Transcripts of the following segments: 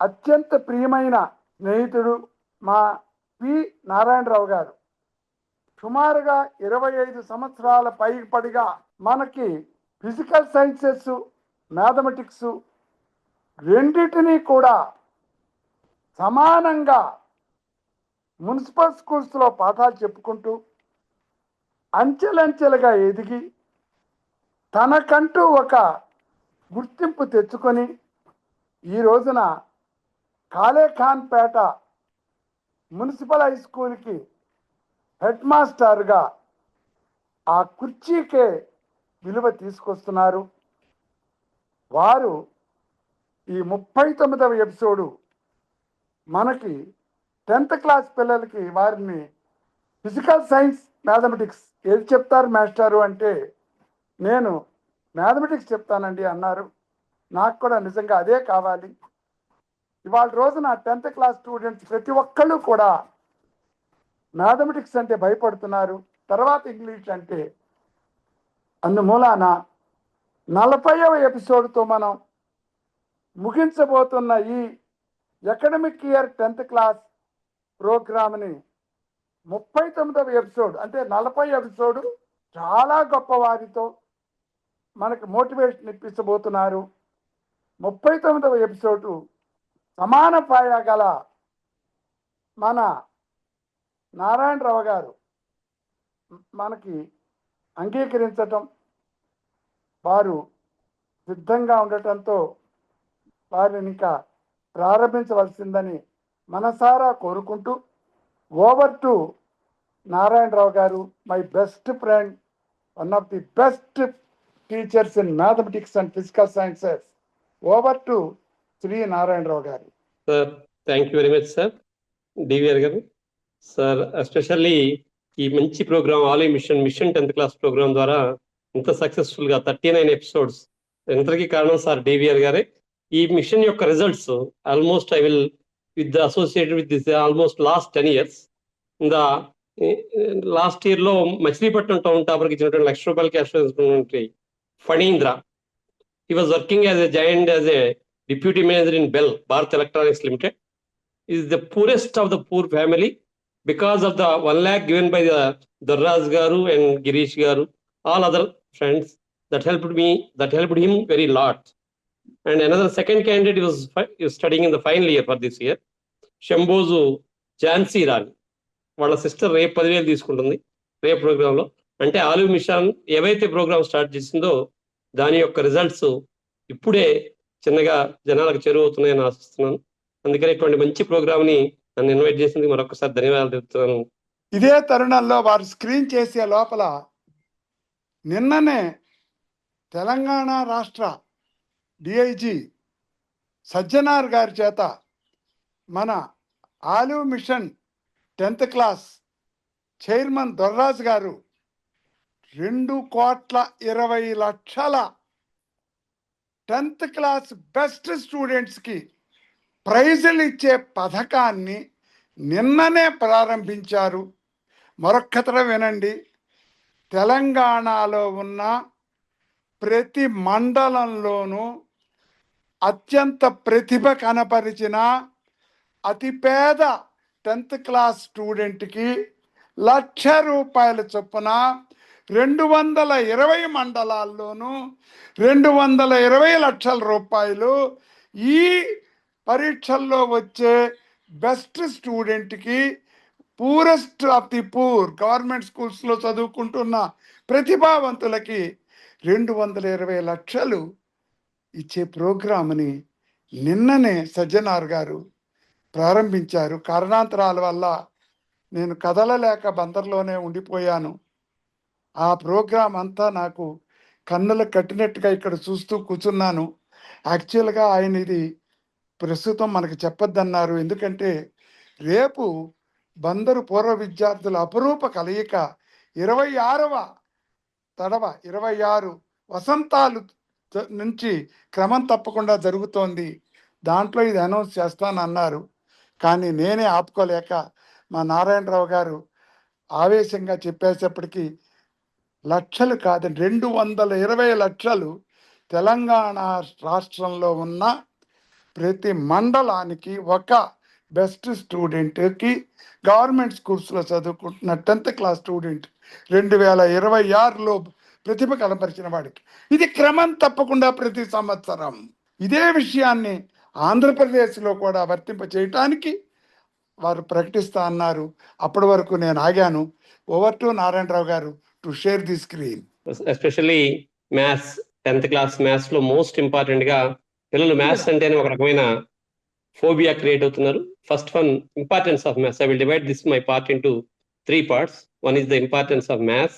అత్యంత ప్రియమైన స్నేహితుడు మా పి నారాయణరావు గారు. సుమారుగా 25 సంవత్సరాల పైపడిగా మనకి ఫిజికల్ సైన్సెస్, మ్యాథమెటిక్స్ రెండింటినీ కూడా సమానంగా మున్సిపల్ స్కూల్స్లో పాఠాలు చెప్పుకుంటూ అంచెలంచెలుగా ఎదిగి తనకంటూ ఒక గుర్తింపు తెచ్చుకొని ఈ రోజున కాలేఖాన్పేట మున్సిపల్ హై స్కూల్కి హెడ్ మాస్టర్గా ఆ కుర్చీకే విలువ తీసుకొస్తున్నారు. వారు ఈ 39వ ఎపిసోడు మనకి 10th క్లాస్ పిల్లలకి వారిని ఫిజికల్ సైన్స్, మ్యాథమెటిక్స్ ఏది చెప్తారు మాస్టారు అంటే, నేను మ్యాథమెటిక్స్ చెప్తానండి అన్నారు. నాకు కూడా నిజంగా అదే కావాలి. ఇవాళ రోజున 10th క్లాస్ స్టూడెంట్స్ ప్రతి ఒక్కళ్ళు కూడా మ్యాథమెటిక్స్ అంటే భయపడుతున్నారు, తర్వాత ఇంగ్లీష్ అంటే. అందుమూలాన 40వ ఎపిసోడ్తో మనం ముగించబోతున్న ఈ అకాడమిక్ ఇయర్ 10th క్లాస్ ప్రోగ్రామ్ని 39వ ఎపిసోడ్ అంటే 40 ఎపిసోడు చాలా గొప్ప వారితో మనకి మోటివేషన్ ఇప్పించబోతున్నారు. 39వ ఎపిసోడు సమాన పాయ గల మన నారాయణరావు గారు మనకి అంగీకరించటం, వారు సిద్ధంగా ఉండటంతో వారిని ఇంకా ప్రారంభించవలసిందని మనసారా కోరుకుంటూ, ఓవర్ టు నారాయణరావు గారు, my best friend, one of the best teachers in mathematics and physical sciences. Over to Shri Narayana Rao గారు. Sir, thank you very much sir. DVR గారు సార్, ఎస్పెషల్లీ ఈ మంచి programme all mission 10th class programme ద్వారా ఇంత successful గా 39 episodes ఎంతకి కారణం sir DVR గారే. ఈ మిషన్ యొక్క results almost I will with associated with this almost last 10 years. ఇంకా లాస్ట్ ఇయర్ లో మచిలీపట్నం టౌన్ టాపర్కి ఇచ్చినటువంటి ₹1,00,000 cash Phanindra, he was working as a giant as a deputy manager in Bell Bharat Electronics Limited. Is the poorest of the poor family because of the 1 lakh given by the Darraj Garu and Girish Garu, all other friends that helped him very lot. And another second candidate was studying in the final year for this year, Shambozu Jansi Rani. వాళ్ళ sister రేపు 10,000 తీసుకుంటుంది రేపు ప్రోగ్రాంలో. అంటే olive machine ఏవైతే programme start చేసిందో దాని యొక్క రిజల్ట్స్ ఇప్పుడే చిన్నగా జనాలకు చేరువవుతున్నాయని ఆశిస్తున్నాను. అందుకని ఇటువంటి మంచి ప్రోగ్రామ్ ని నన్ను ఇన్వైట్ చేసింది మరొకసారి ధన్యవాదాలు తెలుపుతున్నాను. ఇదే తరుణంలో వారు స్క్రీన్ చేసే లోపల నిన్ననే తెలంగాణ రాష్ట్ర డిఐజీ సజ్జనార్ గారి చేత మన olive mission 10th class chairman Dorraj గారు 2,20,00,000 10th క్లాస్ బెస్ట్ స్టూడెంట్స్కి ప్రైజులు ఇచ్చే పథకాన్ని నిన్ననే ప్రారంభించారు. మరొక్కతర వినండి. తెలంగాణలో ఉన్న ప్రతి మండలంలోనూ అత్యంత ప్రతిభ కనపరిచిన అతిపేద 10th క్లాస్ స్టూడెంట్కి ₹1,00,000 చొప్పున 220 మండలాల్లోనూ 220 లక్షల రూపాయలు ఈ పరీక్షల్లో వచ్చే బెస్ట్ స్టూడెంట్కి, poorest of the poor government స్కూల్స్లో చదువుకుంటున్న ప్రతిభావంతులకి 220 లక్షలు ఇచ్చే ప్రోగ్రామ్ని నిన్ననే సజ్జనార్ గారు ప్రారంభించారు. కారణాంతరాల వల్ల నేను కదలలేక బందర్లోనే ఉండిపోయాను. ఆ ప్రోగ్రాం అంతా నాకు కన్నులు కట్టినట్టుగా ఇక్కడ చూస్తూ కూర్చున్నాను. యాక్చువల్గా ఆయన ఇది ప్రస్తుతం మనకు చెప్పొద్దన్నారు. ఎందుకంటే రేపు బందరు పూర్వ విద్యార్థుల అపురూప కలయిక 26 వసంతాలు నుంచి క్రమం తప్పకుండా జరుగుతోంది. దాంట్లో ఇది అనౌన్స్ చేస్తానన్నారు. కానీ నేనే ఆపుకోలేక మా నారాయణరావు గారు ఆవేశంగా చెప్పేసేపటికి లక్షలు కాదండి, 220 లక్షలు తెలంగాణ రాష్ట్రంలో ఉన్న ప్రతి మండలానికి ఒక బెస్ట్ స్టూడెంట్కి గవర్నమెంట్ స్కూల్స్లో చదువుకుంటున్న 10th క్లాస్ స్టూడెంట్ 2026లో ప్రతిభ కనపరిచిన వాడికి ఇది క్రమం తప్పకుండా ప్రతి సంవత్సరం ఇదే విషయాన్ని ఆంధ్రప్రదేశ్లో కూడా వర్తింప చేయటానికి వారు ప్రకటిస్తా అన్నారు. అప్పటి వరకు నేను ఆగాను. ఓవర్ టు నారాయణరావు గారు to share the screen. Especially maths 10th class maths లో మోస్ట్ ఇంపార్టెంట్ గా పిల్లలు మ్యాథ్స్ అంటేనే ఒక రకమైన ఫోబియా క్రియేట్ అవుతున్నారు. First one, importance of maths. I will divide this my part into 3 parts. One is the importance of maths.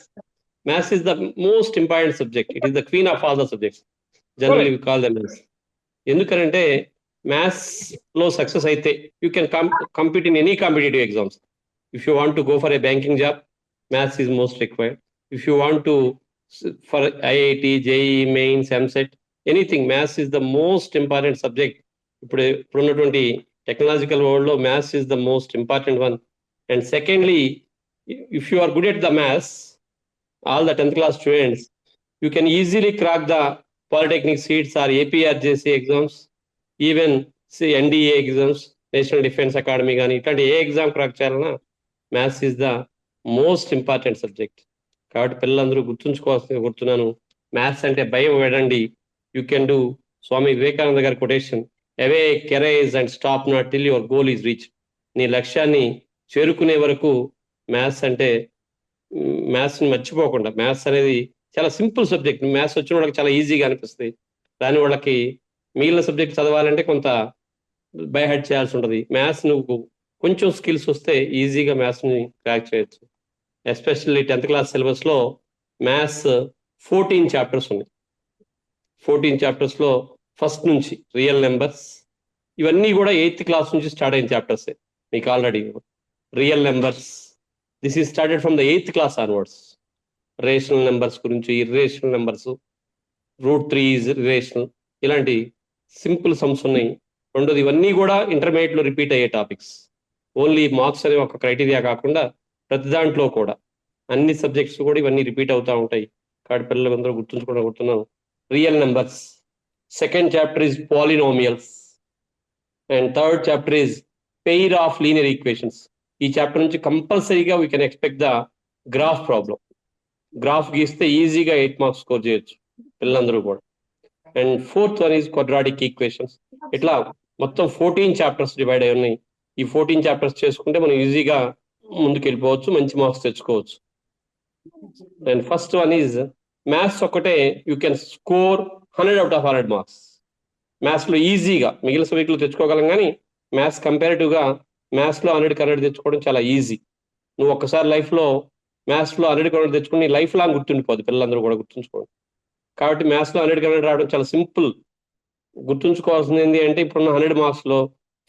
Maths is the most important subject. It is the queen of all the subjects. Generally we call them as. ఎందుకంటే maths లో success అయితే you can compete in any competitive exams. If you want to go for a banking job, maths is most required. If you want to for IIT, JEE, mains, MSET, anything, maths is the most important subject. ఇప్పుడున్నటువంటి technological world లో maths is the most important one. And secondly, if you are good at the maths, all the 10th class students, you can easily crack the polytechnic seats or APRJC exams, even say NDA exams, National Defense Academy కానీ ఇట్లాంటి ఏ exam crack చేయాలన్నా maths is the most important subject. కాబట్టి పిల్లలందరూ గుర్తుంచుకోవాల్సింది గుర్తున్నాను, maths అంటే భయం వేడండి. You can do Swami Vivekananda గారి quotation, awake courage and stop not till your goal is reach. నీ లక్ష్యాన్ని చేరుకునే వరకు మ్యాథ్స్ అంటే మ్యాథ్స్ని మర్చిపోకుండా. మ్యాథ్స్ అనేది చాలా సింపుల్ సబ్జెక్ట్. మ్యాథ్స్ వచ్చిన వాళ్ళకి చాలా ఈజీగా అనిపిస్తుంది. దాని వాళ్ళకి మిగిలిన సబ్జెక్ట్ చదవాలంటే కొంత బై హెడ్ చేయాల్సి ఉంటుంది. మ్యాథ్స్ నువ్వు కొంచెం స్కిల్స్ వస్తే ఈజీగా మ్యాథ్స్ని క్రాక్ చేయొచ్చు. ఎస్పెషల్లీ 10th క్లాస్ సిలబస్లో మ్యాథ్స్ 14 చాప్టర్స్ ఉన్నాయి. 14 చాప్టర్స్లో ఫస్ట్ నుంచి రియల్ నెంబర్స్, ఇవన్నీ కూడా 8th క్లాస్ నుంచి స్టార్ట్ అయిన చాప్టర్సే. మీకు already real numbers, this is started from the 8th class onwards. Rational numbers గురించి, ఇర్రేషనల్ నెంబర్స్, √3 ఈజ్ ఇర్రేషనల్, ఇలాంటి సింపుల్ సమ్స్ ఉన్నాయి. రెండోది, ఇవన్నీ కూడా ఇంటర్మీడియట్లో రిపీట్ అయ్యే టాపిక్స్. ఓన్లీ మార్క్స్ అనే ఒక క్రైటీరియా కాకుండా ప్రతి దాంట్లో కూడా అన్ని సబ్జెక్ట్స్ కూడా ఇవన్నీ రిపీట్ అవుతూ ఉంటాయి. కాబట్టి పిల్లలందరూ గుర్తున్నాను. Real numbers, second chapter is polynomials, and third chapter is pair of linear equations. ఈ చాప్టర్ నుంచి కంపల్సరీగా we can expect the graph problem. Graph గీస్తే ఈజీగా 8 మార్క్స్ స్కోర్ చేయొచ్చు పిల్లలందరూ కూడా. And fourth one is quadratic equations. ఇట్లా మొత్తం 14 చాప్టర్స్ డివైడ్ అయి ఉన్నాయి. ఈ 14 చాప్టర్స్ చేసుకుంటే మనం ఈజీగా ముందుకు వెళ్ళిపోవచ్చు, మంచి మార్క్స్ తెచ్చుకోవచ్చు. And first one is maths ఒక్కటే you can score 100 out of 100 marks. మ్యాథ్స్లో ఈజీగా మిగిలిన సబ్జెక్టులు తెచ్చుకోగలం, కానీ మ్యాథ్స్ కంపారిటివ్గా మ్యాథ్స్లో 100కి 100 తెచ్చుకోవడం చాలా ఈజీ. నువ్వు ఒక్కసారి లైఫ్లో మ్యాథ్స్లో 100కి 100 తెచ్చుకుని లైఫ్ లాంగ్ గుర్తుండిపోదు. పిల్లలందరూ కూడా గుర్తుంచుకోండి. కాబట్టి మ్యాథ్స్లో 100కి 100 రావడం చాలా సింపుల్. గుర్తుంచుకోవాల్సింది ఏంటి అంటే, ఇప్పుడున్న 100 మార్క్స్లో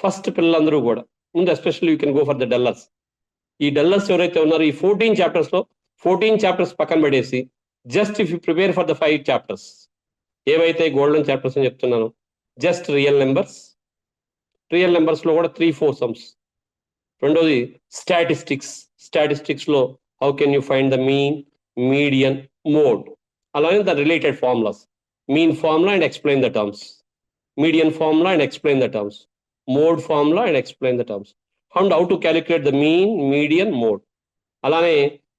ఫస్ట్ పిల్లలందరూ కూడా ముందు especially you can go for the dullards. ఈ డల్లర్స్ ఎవరైతే ఉన్నారో ఈ 14 చాప్టర్స్లో 14 చాప్టర్స్ పక్కన పడేసి just if you prepare for the 5 chapters, ఏవైతే గోల్డెన్ చాప్టర్స్ అని చెప్తున్నాను, జస్ట్ రియల్ నెంబర్స్లో కూడా 3-4 సమ్స్. రెండోది స్టాటిస్టిక్స్లో how can you find the mean, median, mode, అలానే the related formulas. Mean formula and explain the terms, median formula and explain the terms, mode formula and explain the terms, and how to calculate the mean, median, mode. అలానే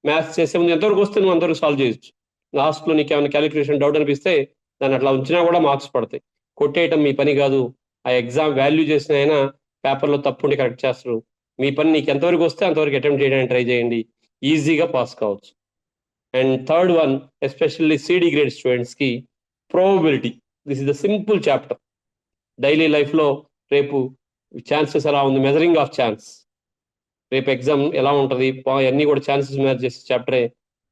maths చేసే ముందు ఎంతవరకు వస్తే నువ్వు అంతవరకు solve చేయొచ్చు. లాస్ట్లో నీకు ఏమైనా క్యాలిక్యులేషన్ డౌట్ అనిపిస్తే దాన్ని అట్లా ఉంచినా కూడా మార్క్స్ పడతాయి. కొట్టేయటం మీ పని కాదు. ఆ ఎగ్జామ్ వాల్యూ చేసిన అయినా పేపర్లో తప్పుండి కరెక్ట్ చేస్తారు. మీ పని నీకు ఎంతవరకు వస్తే అంతవరకు అటెంప్ట్ చేయడానికి ట్రై చేయండి, ఈజీగా పాస్ కావచ్చు. And third one, especially CD grade స్టూడెంట్స్కి probability. This is the simple chapter. Daily లైఫ్లో రేపు ఛాన్సెస్ ఎలా ఉంది, మెజరింగ్ ఆఫ్ ఛాన్స్, రేపు ఎగ్జామ్ ఎలా ఉంటుంది, అన్నీ కూడా ఛాన్సెస్ మెజర్ చేసే చాప్టరే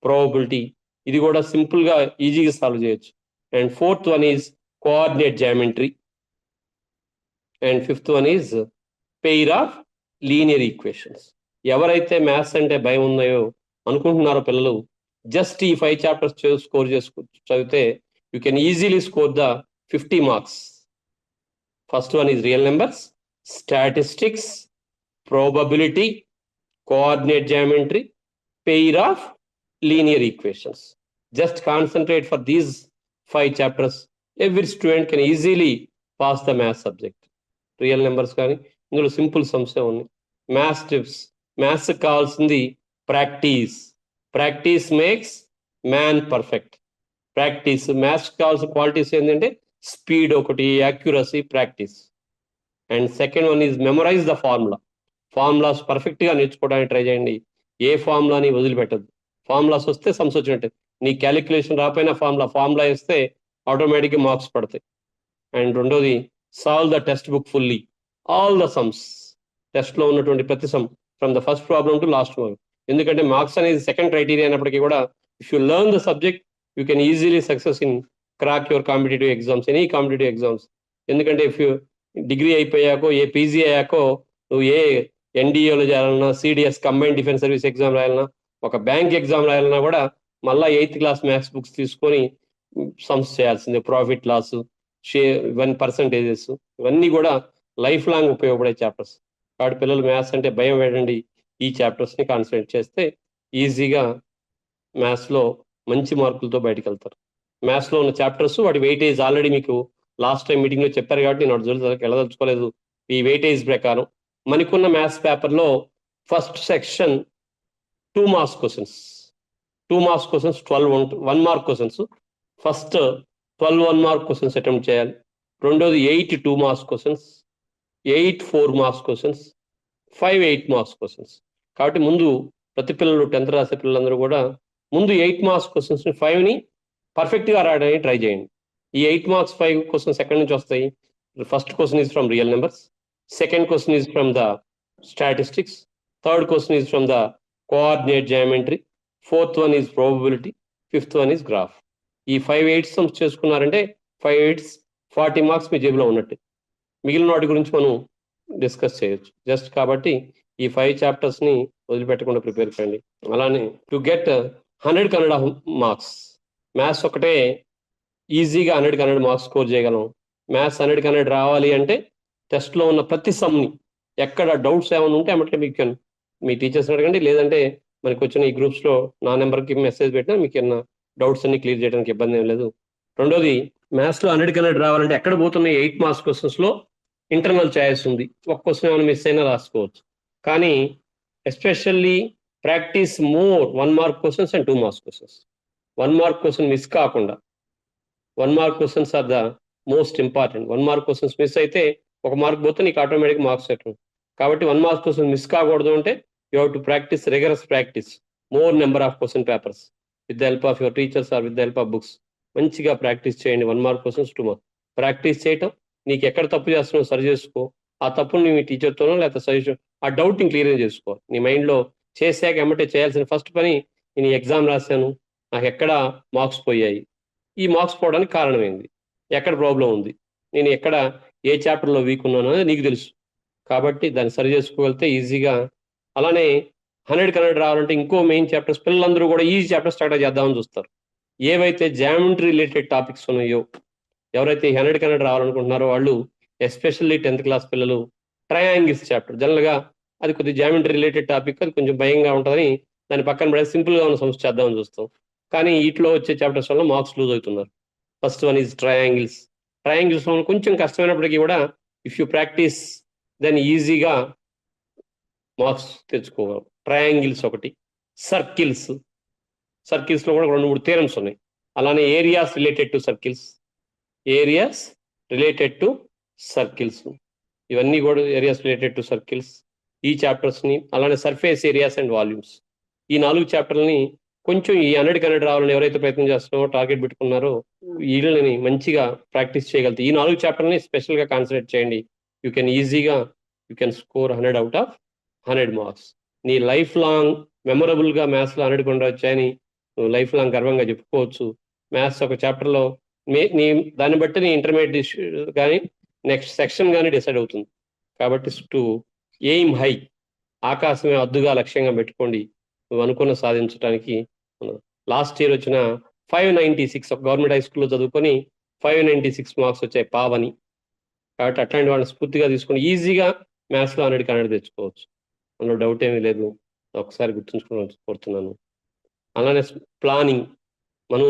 ప్రాబబిలిటీ. ఇది కూడా సింపుల్గా ఈజీగా సాల్వ్ చేయొచ్చు. And fourth one is coordinate geometry, and fifth one is pair of linear equations. ఎవరైతే మ్యాథ్స్ అంటే భయం ఉన్నాయో అనుకుంటున్నారో పిల్లలు, జస్ట్ ఈ 5 చాప్టర్స్ స్కోర్ చదివితే you can easily score the 50 marks. First one is real numbers, statistics, probability, coordinate geometry, pair of linear equations. Just concentrate for these 5 chapters. Every student can easily pass the math subject. Real numbers కానీ, ఇందులో simple సమ్సే ఉన్నాయి. Maths tips, maths కావాల్సింది practice. Practice makes man perfect. Practice. Maths కావాల్సిన qualities ఏంటంటే speed ఒకటి, accuracy, practice. And second one is memorize the formula. Formulas పర్ఫెక్ట్గా నేర్చుకోవడానికి ట్రై చేయండి. ఏ ఫార్ములాని వదిలిపెట్టద్దు. ఫార్ములాస్ వస్తే సమ్స్ వచ్చినట్టే. నీ క్యాలిక్యులేషన్ రాకపోయినా ఫార్ములా వేస్తే ఆటోమేటిక్గా మార్క్స్ పడతాయి. అండ్ రెండోది solve the text book fully, all the sums. టెస్ట్లో ఉన్నటువంటి ప్రతి sum from the first problem to last one. ఎందుకంటే మార్క్స్ అనేది సెకండ్ క్రైటీరియా అయినప్పటికీ కూడా if you learn the subject you can easily success in crack your competitive exams, any competitive exams. ఎందుకంటే if you degree అయిపోయాకో, ఏ PG అయ్యాకో నువ్వు ఏ ఎన్డీఏలో చేయాలన్నా, CDS combined defence service exam రాయాలన్నా, ఒక బ్యాంక్ ఎగ్జామ్ రాయాలన్నా కూడా మళ్ళీ 8th క్లాస్ మ్యాథ్స్ బుక్స్ తీసుకొని సమ్స్ చేయాల్సిందే. ప్రాఫిట్ లాస్, ఇవన్నీ పర్సంటేజెస్, ఇవన్నీ కూడా లైఫ్ లాంగ్ ఉపయోగపడే చాప్టర్స్. కాబట్టి పిల్లలు మ్యాథ్స్ అంటే భయం వేయండి, ఈ చాప్టర్స్ని కాన్సన్ట్రేట్ చేస్తే ఈజీగా మ్యాథ్స్లో మంచి మార్కులతో బయటకు వెళ్తారు. మ్యాథ్స్లో ఉన్న చాప్టర్స్ వాటి వెయిటేజ్ ఆల్రెడీ మీకు లాస్ట్ టైం మీటింగ్లో చెప్పారు కాబట్టి నేను అటు వెళ్ళదలుచుకోలేదు. ఈ వెయిటేజ్ ప్రకారం మనకున్న మ్యాథ్స్ పేపర్లో first section 2 marks questions, 2 marks questions 12 1 mark questions. First 12 1 mark questions attempt చేయాలి. రెండోది 8 2 marks questions, 8 4 marks questions, 5 8 marks questions. కాబట్టి ముందు ప్రతి పిల్లలు 10th రాసే పిల్లలందరూ కూడా ముందు 8 మార్క్స్ క్వశ్చన్స్ని 5ని పర్ఫెక్ట్గా రాయడానికి ట్రై చేయండి. ఈ 8 మార్క్స్ 5 క్వశ్చన్స్ ఎక్కడి నుంచి వస్తాయి? First question is from real numbers, second question is from the statistics, third question is from the coordinate geometry, fourth one is probability, fifth one is graph. ఈ 5 8 సమ్స్ చేసుకున్నారంటే 5 8 40 marks మీ జేబులో ఉన్నట్టు. మిగిలిన వాటి గురించి మనం డిస్కస్ చేయొచ్చు. జస్ట్ కాబట్టి ఈ 5 చాప్టర్స్ని వదిలిపెట్టకుండా ప్రిపేర్ కండి. అలానే to get 100 Kannada marks, maths ఒకటే ఈజీగా 100 కన్నడ మార్క్స్ స్కోర్ చేయగలం. మ్యాథ్స్ 100 కన్నడ రావాలి అంటే టెస్ట్లో ఉన్న ప్రతి సమ్ని ఎక్కడ డౌట్స్ ఏమైనా ఉంటే అమ్మటే మీకు మీ టీచర్స్ని అడగండి, లేదంటే మనకి వచ్చిన ఈ గ్రూప్స్లో నా నెంబర్కి మెసేజ్ పెట్టినా మీకు ఏమన్నా డౌట్స్ అన్ని క్లియర్ చేయడానికి ఇబ్బంది ఏం లేదు. రెండోది మ్యాథ్స్లో 100 కన్నడ రావాలంటే ఎక్కడ పోతున్నాయి? 8 మార్క్స్ క్వశ్చన్స్లో ఇంటర్నల్ ఛాయిస్ ఉంది. ఒక క్వశ్చన్ ఏమైనా మిస్ అయినా రాసుకోవచ్చు. కానీ especially practice more 1 mark questions and 2 marks questions. 1 mark question miss కాకుండా, 1 mark questions are the most important. 1 mark questions miss అయితే 1 మార్క్ పోతే నీకు ఆటోమేటిక్ మార్క్స్ సెట్. కాబట్టి 1 మార్క్ క్వశ్చన్ మిస్ కాకూడదు అంటే you have to practice, rigorous practice, more number of question papers with the help of your teachers or with the help of books. మంచిగా practice చేయండి. 1 mark questions 2 marks practice చేయటం, నీకు ఎక్కడ తప్పు చేస్తున్నావు సరి చేసుకో. ఆ తప్పుని మీ టీచర్తోనో లేకపోతే సజెషన్, ఆ డౌట్ని క్లియర్ చేసుకో. నీ మైండ్లో చేశాక ఎమ్మటే చేయాల్సిన ఫస్ట్ పని, నేను ఎగ్జామ్ రాశాను, నాకు ఎక్కడ మార్క్స్ పోయాయి, ఈ మార్క్స్ పోవడానికి కారణం ఏంది, ఎక్కడ ప్రాబ్లం ఉంది, నేను ఎక్కడ ఏ చాప్టర్లో వీక్ ఉన్నాను అనేది నీకు తెలుసు. కాబట్టి దాన్ని సరి చేసుకోగలిగితే ఈజీగా. అలానే 100 కన్నడ రావాలంటే ఇంకో మెయిన్ చాప్టర్స్ పిల్లలందరూ కూడా ఈజీ చాప్టర్స్ స్టార్ట్ చేద్దామని చూస్తారు. ఏవైతే జామెట్రీ రిలేటెడ్ టాపిక్స్ ఉన్నాయో, ఎవరైతే 100 కన్నడ రావాలనుకుంటున్నారో వాళ్ళు ఎస్పెషల్లీ 10th క్లాస్ పిల్లలు ట్రయాంగిల్స్ చాప్టర్, జనరల్గా అది కొద్దిగా జామెట్రీ రిలేటెడ్ టాపిక్, అది కొంచెం భయంగా ఉంటుందని దాని పక్కన పడే సింపుల్గా ఉన్న సమస్య చేద్దామని చూస్తాం. కానీ వీటిలో వచ్చే చాప్టర్స్ వల్ల మార్క్స్ లూజ్ అవుతున్నారు. First one is triangles. Triangles కొంచెం కష్టమైనప్పటికీ కూడా ఇఫ్ యూ ప్రాక్టీస్ దెన్ ఈజీగా మార్క్స్ తెచ్చుకోగలం. ట్రయాంగిల్స్ ఒకటి. సర్కిల్స్, సర్కిల్స్లో కూడా 2 3 థియరమ్స్ ఉన్నాయి. అలానే areas related to circles, areas related to circles, ఇవన్నీ కూడా ఏరియాస్ రిలేటెడ్ టు సర్కిల్స్ ఈ చాప్టర్స్ని. అలానే సర్ఫేస్ ఏరియాస్ అండ్ వాల్యూమ్స్, ఈ 4 చాప్టర్లని కొంచెం ఈ 100 కన్నడ రావాలని ఎవరైతే ప్రయత్నం చేస్తున్నారో, టార్గెట్ పెట్టుకున్నారో, వీళ్ళని మంచిగా ప్రాక్టీస్ చేయగలుగుతాయి. ఈ 4 చాప్టర్ని స్పెషల్గా కాన్సన్ట్రేట్ చేయండి. యూ కెన్ ఈజీగా స్కోర్ 100 అవుట్ ఆఫ్ 100 మార్క్స్. నీ లైఫ్ లాంగ్ మెమొరబుల్గా మ్యాథ్స్లో 100 కొండ వచ్చాయని నువ్వు లైఫ్ లాంగ్ గర్వంగా చెప్పుకోవచ్చు. మ్యాథ్స్ ఒక చాప్టర్లో నీ దాన్ని బట్టి నీ ఇంటర్మీడియట్ కానీ నెక్స్ట్ సెక్షన్ కానీ డిసైడ్ అవుతుంది. కాబట్టి టు ఎయిమ్ హై, ఆకాశమే అద్దుగా లక్ష్యంగా పెట్టుకోండి నువ్వు అనుకున్న సాధించడానికి. లాస్ట్ ఇయర్ వచ్చిన 596 ఒక గవర్నమెంట్ హై స్కూల్లో చదువుకొని 596 మార్క్స్ వచ్చాయి పావని. కాబట్టి అట్లాంటి వాళ్ళని స్ఫూర్తిగా తీసుకొని ఈజీగా మ్యాథ్స్లో 100 కన్నడ తెచ్చుకోవచ్చు. అందులో డౌట్ ఏమీ లేదు. ఒకసారి గుర్తుంచుకోవాలని కోరుతున్నాను. అలానే ప్లానింగ్, మనం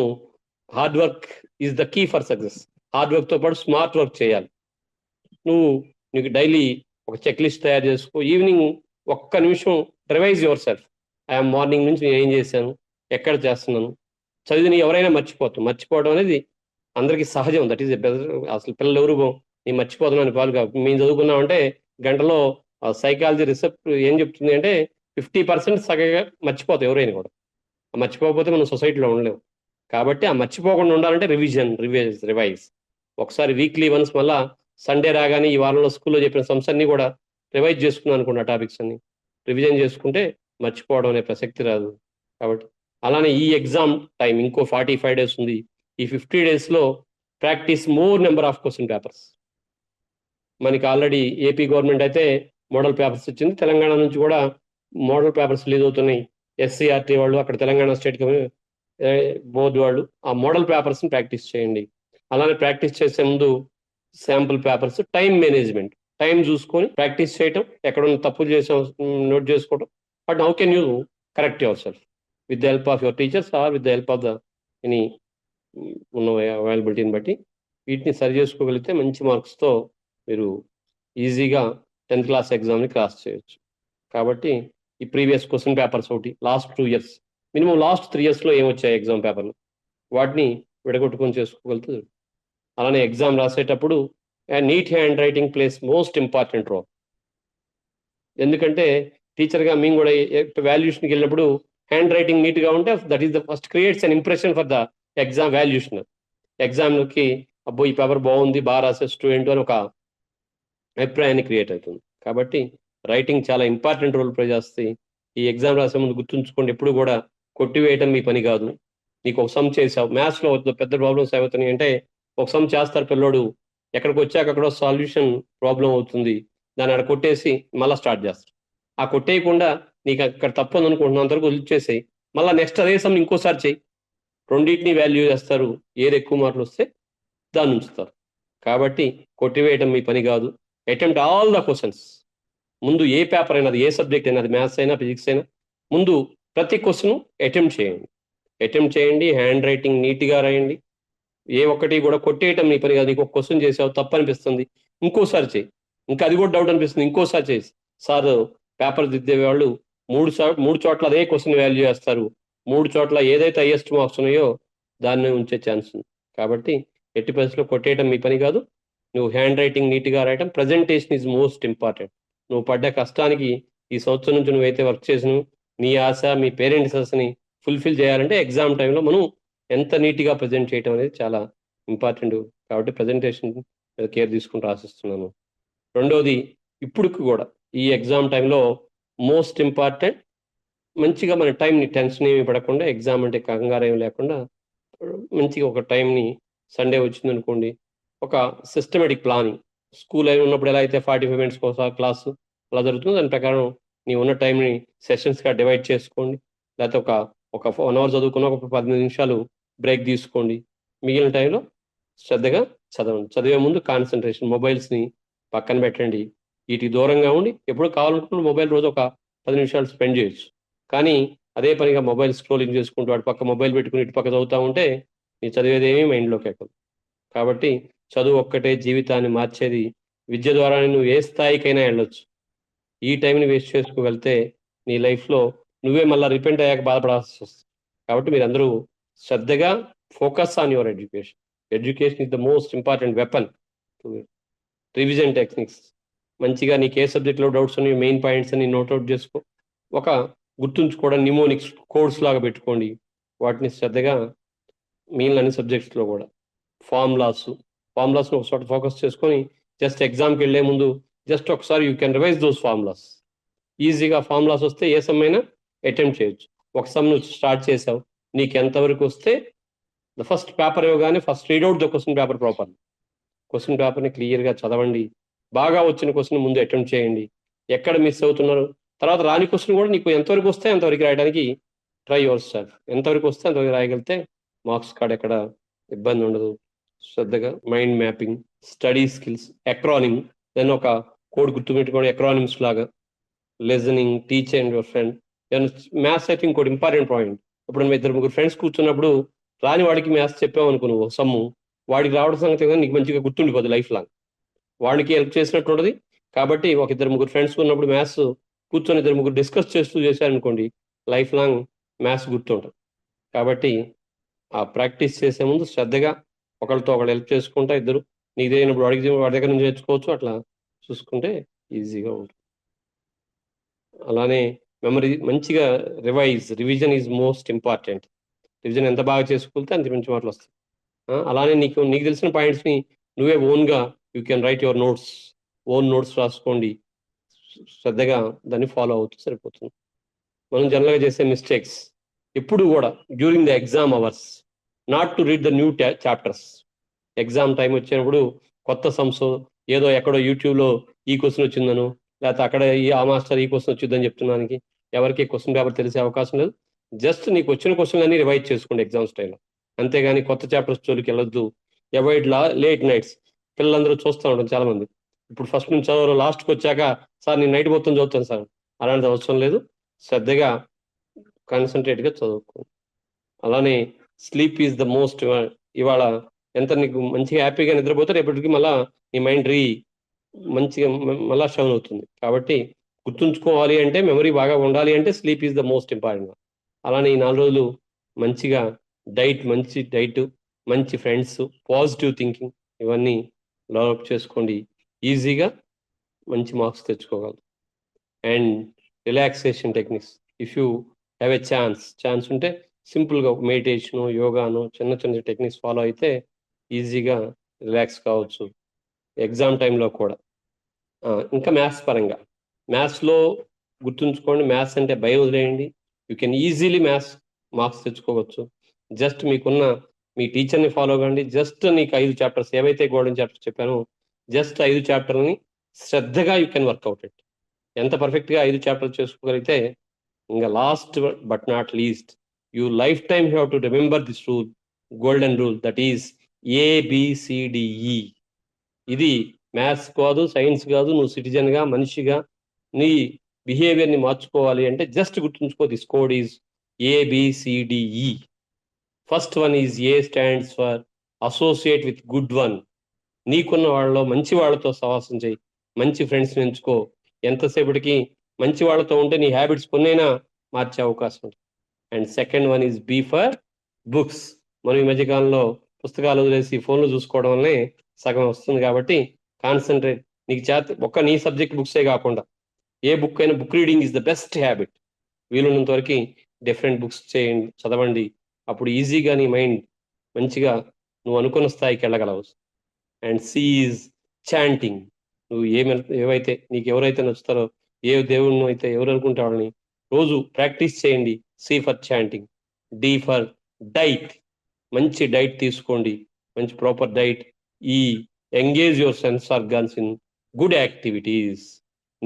hard work is the key for success. Hard వర్క్తో పాటు స్మార్ట్ వర్క్ చేయాలి. నువ్వు నీకు డైలీ ఒక చెక్ లిస్ట్ తయారు చేసుకో. ఈవినింగ్ ఒక్క నిమిషం revise your self. I'm morning నుంచి నేను ఏం చేశాను, ఎక్కడ చేస్తున్నాను. చదివిని ఎవరైనా మర్చిపోవడం అనేది అందరికీ సహజం. దట్ ఈస్ అసలు పిల్లలు ఎవరు నేను మర్చిపోతున్నాను వాళ్ళు కాదు. మేము చదువుకున్నామంటే గంటలో సైకాలజీ రిసెప్ట్ ఏం చెప్తుంది అంటే 50% సగగా మర్చిపోతాం ఎవరైనా కూడా. మర్చిపోకపోతే మనం సొసైటీలో ఉండలేము. కాబట్టి ఆ మర్చిపోకుండా ఉండాలంటే రివైజ్. ఒకసారి వీక్లీ వన్స్ మళ్ళా సండే రాగానే ఈ వారంలో స్కూల్లో చెప్పిన సమ్స్ అన్ని కూడా రివైజ్ చేసుకున్నాను అనుకున్న టాపిక్స్ అన్ని రివిజన్ చేసుకుంటే మర్చిపోవడం అనే ప్రసక్తి రాదు. కాబట్టి అలానే ఈ ఎగ్జామ్ టైం ఇంకో 45 days ఉంది. ఈ 50 daysలో practice more number of question papers. మనకి ఆల్రెడీ ఏపీ గవర్నమెంట్ అయితే మోడల్ పేపర్స్ ఇచ్చింది. తెలంగాణ నుంచి కూడా మోడల్ పేపర్స్ రిలీజ్ అవుతున్నాయి. ఎస్సీఆర్టీ వాళ్ళు, అక్కడ తెలంగాణ స్టేట్ బోర్డు వాళ్ళు ఆ మోడల్ పేపర్స్ని ప్రాక్టీస్ చేయండి. అలానే ప్రాక్టీస్ చేసే ముందు sample papers, time management, time చూసుకొని ప్రాక్టీస్ చేయటం, ఎక్కడున్న తప్పులు చేసే నోట్ చేసుకోవడం. But how can you correct yourself with the help of your teachers or with the help of the any ఉన్న అవైలబిలిటీని బట్టి వీటిని సరి చేసుకోగలిగితే మంచి మార్క్స్తో మీరు ఈజీగా 10th class ఎగ్జామ్ని క్రాస్ చేయొచ్చు. కాబట్టి ఈ ప్రీవియస్ క్వశ్చన్ పేపర్స్ ఒకటి లాస్ట్ 2 years మినిమం లాస్ట్ 3 yearsలో ఏమొచ్చాయి ఎగ్జామ్ పేపర్లు వాటిని విడగొట్టుకొని చేసుకోగలుగుతుంది. అలానే ఎగ్జామ్ రాసేటప్పుడు neat handwriting plays most important role. ఎందుకంటే టీచర్గా మేము కూడా వాల్యుయేషన్కి వెళ్ళినప్పుడు హ్యాండ్ రైటింగ్ నీట్గా ఉంటే that is the first creates an impression for the exam valuation. ఎగ్జామ్కి అబ్బో ఈ పేపర్ బాగుంది, బాగా రాసే స్టూడెంట్ అని ఒక అభిప్రాయాన్ని క్రియేట్ అవుతుంది. కాబట్టి రైటింగ్ చాలా ఇంపార్టెంట్ రోల్ ప్లే చేస్తుంది. ఈ ఎగ్జామ్ రాసే ముందు గుర్తుంచుకోండి, ఎప్పుడు కూడా కొట్టివేయటం మీ పని కాదు. నీకు ఒక సమ్ చేసావు, మ్యాథ్స్లో పెద్ద ప్రాబ్లమ్స్ అవుతున్నాయి అంటే ఒక సమ్ చేస్తారు పిల్లోడు, ఎక్కడికి వచ్చాక అక్కడ సొల్యూషన్ ప్రాబ్లం అవుతుంది, దాన్ని అక్కడ కొట్టేసి మళ్ళీ స్టార్ట్ చేస్తారు. ఆ కొట్టేయకుండా నీకు అక్కడ తప్పని అనుకుంటున్నా అంతవరకు వదిలిచేసి మళ్ళీ నెక్స్ట్ అదే సమ్ ఇంకోసారి చెయ్యి. రెండింటిని వాల్యూ చేస్తారు. ఏది ఎక్కువ మార్కులు వస్తే దాన్ని ఉంచుతారు. కాబట్టి కొట్టివేయటం మీ పని కాదు. Attempt all the questions. ముందు ఏ పేపర్ అయినా, ఏ సబ్జెక్ట్ అయినా, అది మ్యాథ్స్ అయినా ఫిజిక్స్ అయినా, ముందు ప్రతి క్వశ్చన్ అటెంప్ట్ చేయండి. హ్యాండ్ రైటింగ్ నీట్గా రాయండి. ఏ ఒక్కటి కూడా కొట్టేయటం మీ పని కాదు. నీకు ఒక క్వశ్చన్ చేసావు, తప్పు అనిపిస్తుంది, ఇంకోసారి చేయి. ఇంకా అది కూడా డౌట్ అనిపిస్తుంది, ఇంకోసారి చేయి. సార్ పేపర్ దిద్దే వాళ్ళు 3 చోట్ల అదే క్వశ్చన్ వాల్యూ చేస్తారు. 3 చోట్ల ఏదైతే హైయెస్ట్ మార్క్స్ ఉన్నాయో దాన్ని ఉంచే ఛాన్స్ ఉంది. కాబట్టి ఎట్టి పరిస్థితుల్లో కొట్టేయటం మీ పని కాదు. నువ్వు హ్యాండ్ రైటింగ్ నీట్గా రాయటం, ప్రజెంటేషన్ ఈజ్ మోస్ట్ ఇంపార్టెంట్. నువ్వు పడ్డ కష్టానికి ఈ సంవత్సరం నుంచి నువ్వైతే వర్క్ చేసినావు, నీ ఆశ, మీ పేరెంట్స్ ఆశని ఫుల్ఫిల్ చేయాలంటే ఎగ్జామ్ టైంలో మనం ఎంత నీట్గా ప్రజెంట్ చేయటం అనేది చాలా ఇంపార్టెంట్. కాబట్టి ప్రజెంటేషన్ కేర్ తీసుకుంటూ ఆశిస్తున్నాను. రెండోది, ఇప్పుడు కూడా ఈ ఎగ్జామ్ టైంలో మోస్ట్ ఇంపార్టెంట్, మంచిగా మన టైంని టెన్షన్ ఏమి పడకుండా, ఎగ్జామ్ అంటే కంగారు ఏమి లేకుండా మంచిగా ఒక టైంని, సండే వచ్చిందనుకోండి ఒక సిస్టమేటిక్ ప్లానింగ్, స్కూల్ అయిన ఉన్నప్పుడు ఎలా అయితే 45 minutes ఒకసారి క్లాసు అలా జరుగుతుంది, దాని ప్రకారం నీ ఉన్న టైంని సెషన్స్గా డివైడ్ చేసుకోండి. లేకపోతే ఒక 1 hour చదువుకున్న ఒక 15 నిమిషాలు బ్రేక్ తీసుకోండి. మిగిలిన టైంలో శ్రద్ధగా చదవండి. చదివే ముందు కాన్సన్ట్రేషన్, మొబైల్స్ని పక్కన పెట్టండి. వీటికి దూరంగా ఉండి ఎప్పుడు కావాలనుకుంటున్న మొబైల్ రోజు ఒక 10 నిమిషాలు స్పెండ్ చేయొచ్చు. కానీ అదే పనిగా మొబైల్ స్క్రోలింగ్ చేసుకుంటూ అటు పక్క మొబైల్ పెట్టుకుని ఇటు పక్క చదువుతూ ఉంటే నీ చదివేదేమీ మైండ్లోకి ఎక్కదు. కాబట్టి చదువు ఒక్కటే జీవితాన్ని మార్చేది. విద్య ద్వారానే నువ్వు ఏ స్థాయికైనా వెళ్ళొచ్చు. ఈ టైంని వేస్ట్ చేసుకోగలిగితే నీ లైఫ్లో నువ్వే మళ్ళీ రిపెంట్ అయ్యాక బాధపడాల్సి వస్తుంది. కాబట్టి మీరందరూ శ్రద్ధగా focus on your education. Education is the most important weapon. Revision techniques మంచిగా నీకు ఏ సబ్జెక్ట్లో డౌట్స్ ఉన్నాయో మెయిన్ పాయింట్స్ అని నోట్అవుట్ చేసుకో. ఒక గుర్తుంచుకోవడం నిమోనిక్స్ కోడ్స్ లాగా పెట్టుకోండి. వాటిని శ్రద్ధగా మిగిలిన అన్ని సబ్జెక్ట్స్లో కూడా ఫార్ములాస్ను ఒక చోట ఫోకస్ చేసుకొని జస్ట్ ఎగ్జామ్కి వెళ్ళే ముందు జస్ట్ ఒకసారి you can revise those formulas. ఈజీగా ఫార్ములాస్ వస్తే ఏ సమ్ అయినా అటెంప్ట్ చేయొచ్చు. ఒక సమ్ నువ్వు స్టార్ట్ చేసావు, నీకు ఎంతవరకు వస్తే ద ఫస్ట్ పేపర్ ఇవ్వగానే first read out the question paper properly. Question పేపర్ని క్లియర్గా చదవండి. బాగా వచ్చిన క్వశ్చన్ ముందు అటెంప్ట్ చేయండి. ఎక్కడ మిస్ అవుతున్నారు, తర్వాత రాని క్వశ్చన్ కూడా నీకు ఎంతవరకు వస్తే అంతవరకు రాయడానికి ట్రై యువర్ సెల్ఫ్. ఎంతవరకు వస్తే అంతవరకు రాయగలిగితే మార్క్స్ కార్డ్ ఎక్కడ ఇబ్బంది ఉండదు. శ్రద్ధగా mind mapping, study skills, acronym, then ఒక కోడ్ గుర్తుపెట్టుకోండి ఎక్రానిమ్స్ లాగా, listening, teach and your friend. Maths అయితే ఇంకోటి ఇంపార్టెంట్ పాయింట్. ఇప్పుడు మేము 2-3 ఫ్రెండ్స్ కూర్చున్నప్పుడు రాని వాడికి మ్యాథ్స్ చెప్పావు అనుకో, నువ్వు సమ్ము వాడికి రావడం సంగతి నీకు మంచిగా గుర్తుండిపోదు లైఫ్ లాంగ్. వాడికి హెల్ప్ చేసినట్టు ఉంటుంది, కాబట్టి ఒక ఇద్దరు ముగ్గురు ఫ్రెండ్స్ ఉన్నప్పుడు మ్యాథ్స్ కూర్చొని ఇద్దరు ముగ్గురు డిస్కస్ చేస్తూ చేశారనుకోండి, లైఫ్ లాంగ్ మ్యాథ్స్ గుర్తుంటుంది. కాబట్టి ఆ ప్రాక్టీస్ చేసే ముందు శ్రద్ధగా ఒకళ్ళతో ఒకళ్ళు హెల్ప్ చేసుకుంటా ఇద్దరు నీదేనప్పుడు వాడి దగ్గర నుంచి నేర్చుకోవచ్చు. అట్లా చూసుకుంటే ఈజీగా ఉంటుంది. అలానే మెమరీ మంచిగా revision is most important. Revision ఎంత బాగా చేసుకుంటే అంత మంచి మాటలు వస్తాయి. అలానే నీకు తెలిసిన పాయింట్స్ని నువ్వే ఓన్గా you can write your own notes రాసుకోండి. శ్రద్ధగా దాన్ని ఫాలో అవుతూ సరిపోతుంది. మనం జనరల్గా చేసే మిస్టేక్స్ ఎప్పుడు కూడా during the exam hours not to read the new chapters. Exam time వచ్చినప్పుడు కొత్త సమ్స్ ఏదో ఎక్కడో యూట్యూబ్లో ఈ క్వశ్చన్ వచ్చిందను, లేకపోతే అక్కడ ఆ మాస్టర్ ఈ క్వశ్చన్ వచ్చిందని చెప్తున్నానికి ఎవరికి క్వశ్చన్ పేపర్ తెలిసే అవకాశం లేదు. జస్ట్ నీకు వచ్చిన క్వశ్చన్ అన్ని రివైజ్ చేసుకోండి ఎగ్జామ్స్ టైంలో. అంతేగాని కొత్త చాప్టర్స్ జోలికి వెళ్ళొద్దు. Avoid late nights. పిల్లలందరూ చూస్తూ ఉంటాం చాలా మంది. ఇప్పుడు ఫస్ట్ నుంచి చదవరు, లాస్ట్కి వచ్చాక సార్ నేను నైట్ మొత్తం చదువుతాను సార్. అలాంటిది అవసరం లేదు. శ్రద్ధగా కాన్సన్ట్రేట్గా చదువుకోండి. అలానే స్లీప్ ఈజ్ ద మోస్ట్. ఇవాళ ఎంత నీకు మంచిగా హ్యాపీగా నిద్రపోతే రేపటికి మళ్ళా నీ మైండ్ మంచిగా మళ్ళా షౌన్ అవుతుంది. కాబట్టి గుర్తుంచుకోవాలి అంటే, మెమరీ బాగా ఉండాలి అంటే sleep is the most important. అలానే ఈ 4 రోజులు మంచిగా మంచి డైట్, మంచి ఫ్రెండ్స్, పాజిటివ్ థింకింగ్ ఇవన్నీ డెవలప్ చేసుకోండి. ఈజీగా మంచి మార్క్స్ తెచ్చుకోగలరు. And relaxation techniques, if you have a chance ఉంటే సింపుల్గా మెడిటేషను, యోగాను, చిన్న చిన్న టెక్నిక్స్ ఫాలో అయితే ఈజీగా రిలాక్స్ కావచ్చు ఎగ్జామ్ టైంలో కూడా. ఇంకా మ్యాథ్స్ పరంగా, మ్యాథ్స్లో గుర్తుంచుకోండి, మ్యాథ్స్ అంటే భయం వదిలేయండి. You can easily maths marks తెచ్చుకోవచ్చు. జస్ట్ మీకున్న మీ టీచర్ని ఫాలో కండి. జస్ట్ నీకు 5 చాప్టర్స్ ఏవైతే గోల్డెన్ చాప్టర్స్ చెప్పానో జస్ట్ 5 చాప్టర్ని శ్రద్ధగా యూ కెన్ వర్కౌట్ ఇట్. ఎంత పర్ఫెక్ట్గా 5 చాప్టర్లు చేసుకోగలిగితే ఇంకా last but not least you life time have to remember this rule, golden rule, that is ABCDE. ఇది మ్యాథ్స్ కాదు, సైన్స్ కాదు. నువ్వు సిటిజన్గా, మనిషిగా నీ బిహేవియర్ని మార్చుకోవాలి అంటే జస్ట్ గుర్తుంచుకో, this code is ABCDE. First one is A stands for associate with good one. నీకున్న వాళ్ళలో మంచి వాళ్ళతో సహవాసం చేయి, మంచి ఫ్రెండ్స్ని ఎంచుకో. ఎంతసేపటికి మంచి వాళ్ళతో ఉంటే నీ హ్యాబిట్స్ కొన్నైనా మార్చే అవకాశం ఉంటుంది. And second one is B for books. మనం ఈ మధ్యకాలంలో పుస్తకాలు వదిలేసి ఫోన్లు చూసుకోవడం వల్లనే సగం వస్తుంది. కాబట్టి కాన్సన్ట్రేట్. నీకు నీ సబ్జెక్ట్ బుక్సే కాకుండా ఏ బుక్ అయినా, book reading is the best habit. వీలున్నంత వరకు డిఫరెంట్ బుక్స్ చేయండి, చదవండి. అప్పుడు ఈజీగా నీ మైండ్ మంచిగా నువ్వు అనుకున్న స్థాయికి వెళ్ళగలవు. And C is chanting. నువ్వు ఏవైతే నీకు ఎవరైతే నచ్చుతారో, ఏ దేవుడిని అయితే ఎవరు అనుకుంటే వాళ్ళని రోజు ప్రాక్టీస్ చేయండి. C for chanting. D for diet. మంచి డైట్ తీసుకోండి, మంచి proper diet. Engage your sense organs in good activities.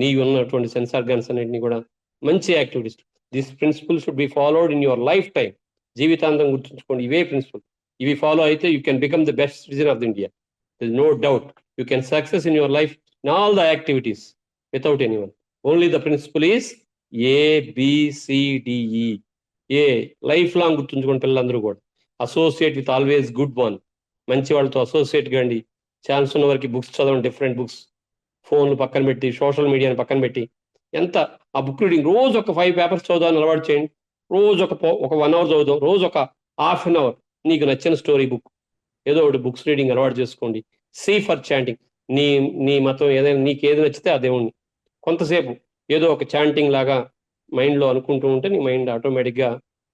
నీవు ఉన్నటువంటి సెన్స్ ఆర్గాన్స్ అన్నింటినీ కూడా మంచి activities. This principle should be followed in your lifetime. జీవితాంతం గుర్తుంచుకోండి ఇవే ప్రిన్సిపల్. ఇవి ఫాలో అయితే you can become the best citizen of the India. There is no doubt. You can success in your life in all the activities without anyone. Only the principal is ABCDE. Life long గుర్తుంచుకోండి పిల్లలందరూ కూడా. Associate with always good one. మంచి వాళ్ళతో associate కండి. Chance ఉన్న వరకు books చదవండి, different books. ఫోన్లు పక్కన పెట్టి, సోషల్ మీడియాని పక్కన పెట్టి, ఎంత ఆ బుక్ రీడింగ్ రోజు ఒక 5 పేపర్స్ చదువుదాన్ని అలవాటు చేయండి. రోజు ఒక 1 అవర్ చదువుదాం, రోజు ఒక హాఫ్ అన్ అవర్ నీకు నచ్చిన స్టోరీ బుక్ ఏదో ఒకటి బుక్స్ రీడింగ్ అలవాటు చేసుకోండి. C for chanting. నీ నీ మతం ఏదైనా, నీకు ఏది నచ్చితే ఆ దేవుణ్ణి కొంతసేపు ఏదో ఒక చాంటింగ్ లాగా మైండ్లో అనుకుంటూ ఉంటే నీ మైండ్ ఆటోమేటిక్గా,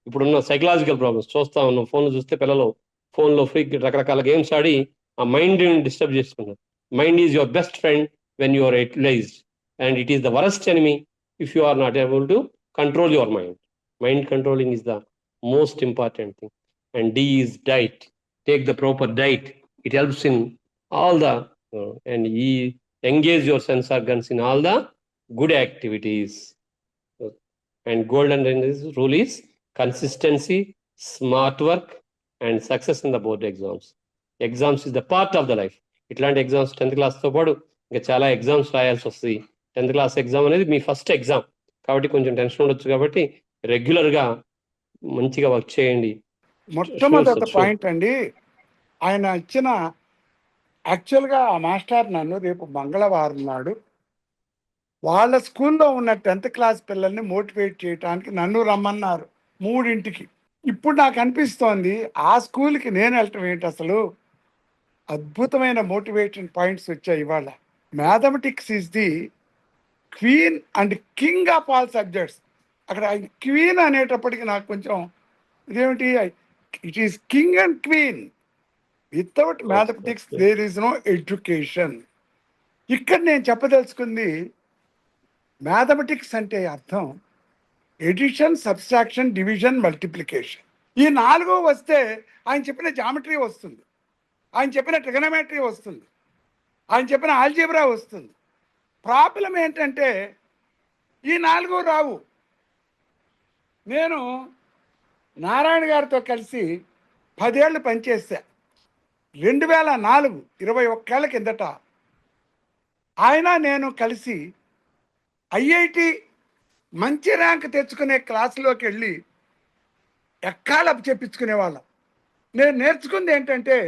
ఇప్పుడున్న సైకలాజికల్ ప్రాబ్లమ్స్ చూస్తా ఉన్నాం. ఫోన్లు చూస్తే పిల్లలు ఫోన్లో రకరకాల గేమ్స్ ఆడి ఆ మైండ్ డిస్టర్బ్ చేసుకుంటారు. Mind is your best friend when you are utilized, and it is the worst enemy if you are not able to control your mind. Mind controlling is the most important thing. And D is diet. Take the proper diet. It helps in all the and engage your sense organs in all the good activities. And golden rule is consistency, smart work, and success in the board exams. Exams is the part of the life. ఇట్లాంటి exams 10th క్లాస్తో పాటు ఇంకా చాలా exams రాయాల్సి వస్తుంది. 10th class exam అనేది మీ first exam కాబట్టి కొంచెం tension ఉండొచ్చు. కాబట్టి రెగ్యులర్గా మంచిగా వర్క్ చేయండి. మొట్టమొదటి పాయింట్ అండి, ఆయన ఇచ్చిన యాక్చువల్గా ఆ మాస్టర్ నన్ను రేపు మంగళవారం నాడు వాళ్ళ స్కూల్లో ఉన్న 10th క్లాస్ పిల్లల్ని మోటివేట్ చేయడానికి నన్ను రమ్మన్నారు 3ంటికి. ఇప్పుడు నాకు అనిపిస్తోంది ఆ స్కూల్కి నేను వెళ్ళటం ఏంటి అసలు. అద్భుతమైన మోటివేషన్ పాయింట్స్ వచ్చాయి ఇవాళ. Mathematics is the queen and king of all subjects. అక్కడ క్వీన్ అనేటప్పటికి నాకు కొంచెం ఇదేమిటి, it is king and queen. Without mathematics there is no education. ఇక్కడ నేను చెప్పదలుచుకుంది, మ్యాథమెటిక్స్ అంటే అర్థం ఎడిషన్, సబ్స్ట్రాక్షన్, డివిజన్, మల్టిప్లికేషన్. ఈ 4 వస్తే ఆయన చెప్పిన జామెట్రీ వస్తుంది, ఆయన చెప్పిన ట్రిగనోమెట్రీ వస్తుంది, ఆయన చెప్పిన ఆల్జీబ్రా వస్తుంది. ప్రాబ్లం ఏంటంటే ఈ 4 రావు. నేను నారాయణ గారితో కలిసి 10 ఏళ్ళు పనిచేశా. 2004 21 ఏళ్ల కిందట ఆయన నేను కలిసి ఐఐటి మంచి ర్యాంక్ తెచ్చుకునే క్లాసులోకి వెళ్ళి ఎక్కాలు చెప్పించుకునేవాళ్ళం. నేను నేర్చుకుంది ఏంటంటే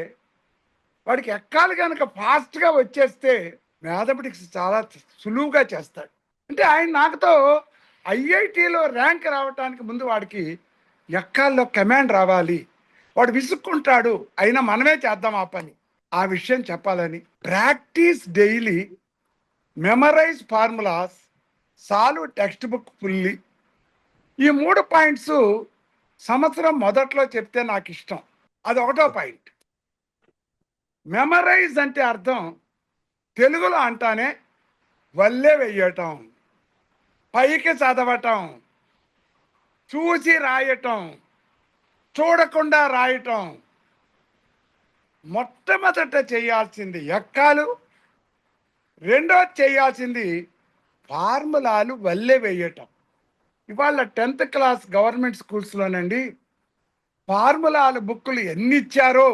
వాడికి ఎక్కాలు కనుక ఫాస్ట్గా వచ్చేస్తే మ్యాథమెటిక్స్ చాలా సులువుగా చేస్తాడు. అంటే ఆయన నాకుతో ఐఐటిలో ర్యాంక్ రావడానికి ముందు వాడికి ఎక్కాల్లో కమాండ్ రావాలి, వాడు విసుక్కుంటాడు, అయినా మనమే చేద్దాం ఆ పని. ఆ విషయం చెప్పాలని practice daily, memorize formulas, solve text book fully. ఈ 3 పాయింట్స్ సంవత్సరం మొదట్లో చెప్తే నాకు ఇష్టం. అది 1వ పాయింట్. మెమరైజ్ అంటే అర్థం తెలుగులో అంటానే వల్లే వెయ్యటం, పైకి చదవటం, చూసి రాయటం, చూడకుండా రాయటం. మొట్టమొదట చేయాల్సింది ఎక్కాలు, రెండోది చేయాల్సింది ఫార్ములాలు వల్లే వేయటం. ఇవాళ 10th క్లాస్ గవర్నమెంట్ స్కూల్స్లోనండి ఫార్ములాలు బుక్కులు ఎన్ని ఇచ్చారో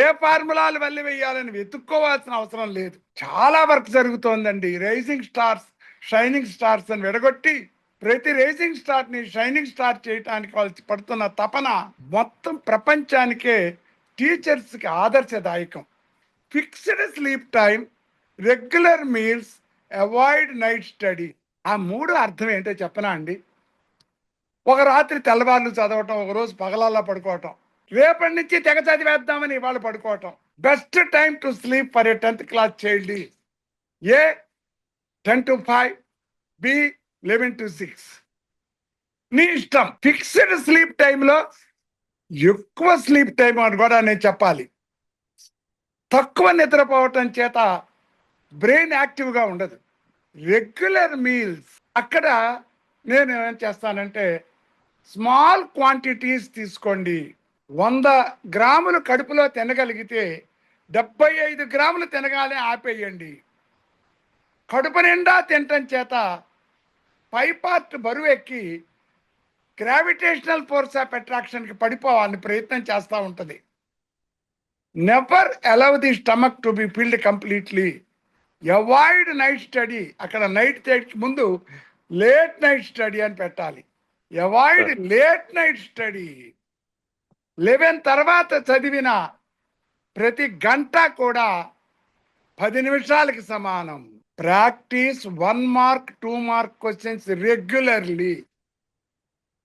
ఏ ఫార్ములాలు వల్లే వేయాలని వెతుక్కోవాల్సిన అవసరం లేదు. చాలా వర్క్ జరుగుతోందండి. రైజింగ్ స్టార్స్, షైనింగ్ స్టార్స్ అని విడగొట్టి ప్రతి రైజింగ్ స్టార్ని షైనింగ్ స్టార్ చేయడానికి వాళ్ళు పడుతున్న తపన మొత్తం ప్రపంచానికే, టీచర్స్కి ఆదర్శదాయకం. Fixed sleep time, regular meals, avoid night study. ఆ 3 అర్థం ఏంటో చెప్పనా అండి. ఒక రాత్రి తెల్లవార్లు చదవటం, ఒక రోజు పగలల్లా పడుకోవటం, రేపటి నుంచి తెగ చదివేద్దామని ఇవాళ పడుకోవటం. Best time to sleep for a 10th class child is A 10 to 5, B 11 to 6. నీ ఇష్టం. ఫిక్స్డ్ స్లీప్ టైంలో ఎక్కువ స్లీప్ టైం అని కూడా నేను చెప్పాలి. తక్కువ నిద్రపోవటం చేత బ్రెయిన్ యాక్టివ్గా ఉండదు. రెగ్యులర్ మీల్స్, అక్కడ నేను ఏం చేస్తానంటే స్మాల్ క్వాంటిటీస్ తీసుకోండి. 100 గ్రాములు కడుపులో తినగలిగితే 75 గ్రాములు తినగానే ఆపేయండి. కడుపు నిండా తినటం చేత పై పార్ట్ బరువు ఎక్కి గ్రావిటేషనల్ ఫోర్స్ ఆఫ్ అట్రాక్షన్కి పడిపోవాలని ప్రయత్నం చేస్తూ ఉంటుంది. Never allow the stomach to be filled completely. Avoid night study, అక్కడ నైట్ స్టడీకి ముందు లేట్ నైట్ స్టడీ అని పెట్టాలి. Avoid late night study. 11 తర్వాత చదివిన ప్రతి గంట కూడా 10 నిమిషాలకి సమానం. Practice 1 mark 2 mark questions regularly.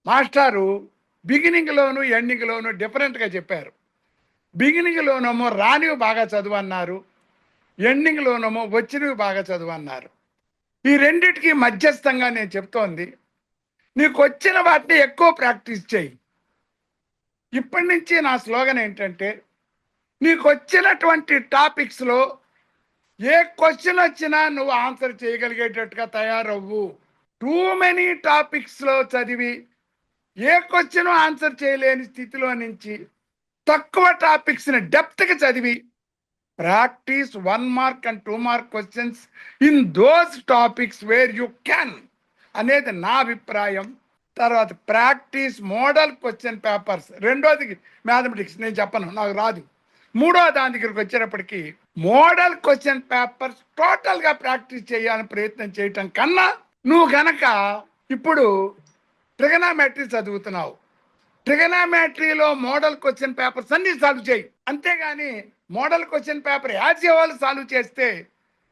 మాస్టారు బిగినింగ్లోను ఎండింగ్లోను డిఫరెంట్గా చెప్పారు. బిగినింగ్లోనేమో రానివి బాగా చదువు అన్నారు, ఎండింగ్లోనేమో వచ్చినవి బాగా చదువు అన్నారు. ఈ రెండిటికి మధ్యస్థంగా నేను చెప్తోంది, నీకు వచ్చిన వాటిని ఎక్కువ ప్రాక్టీస్ చేయి. ఇప్పటి నుంచి నా స్లోగన్ ఏంటంటే, నీకు వచ్చినటువంటి టాపిక్స్లో ఏ క్వశ్చన్ వచ్చినా నువ్వు ఆన్సర్ చేయగలిగేటట్టుగా తయారవ్వు. టూ మెనీ టాపిక్స్లో చదివి ఏ క్వశ్చన్ ఆన్సర్ చేయలేని స్థితిలో నుంచి తక్కువ టాపిక్స్ని డెప్త్గా చదివి practice 1 mark and 2 mark questions in those topics where you can అనేది నా అభిప్రాయం. తర్వాత ప్రాక్టీస్ మోడల్ క్వశ్చన్ పేపర్స్. రెండోది మ్యాథమెటిక్స్ నేను చెప్పను, నాకు రాదు. మూడో దాని దగ్గరికి వచ్చేటప్పటికి మోడల్ క్వశ్చన్ పేపర్స్ టోటల్గా ప్రాక్టీస్ చేయాలని ప్రయత్నం చేయటం కన్నా, నువ్వు గనక ఇప్పుడు ట్రిగనామెట్రీ చదువుతున్నావు, ట్రిగనామెట్రీలో మోడల్ క్వశ్చన్ పేపర్స్ అన్ని సాల్వ్ చేయి. అంతేగాని model question paper as a వాళ్ళు సాల్వ్ చేస్తే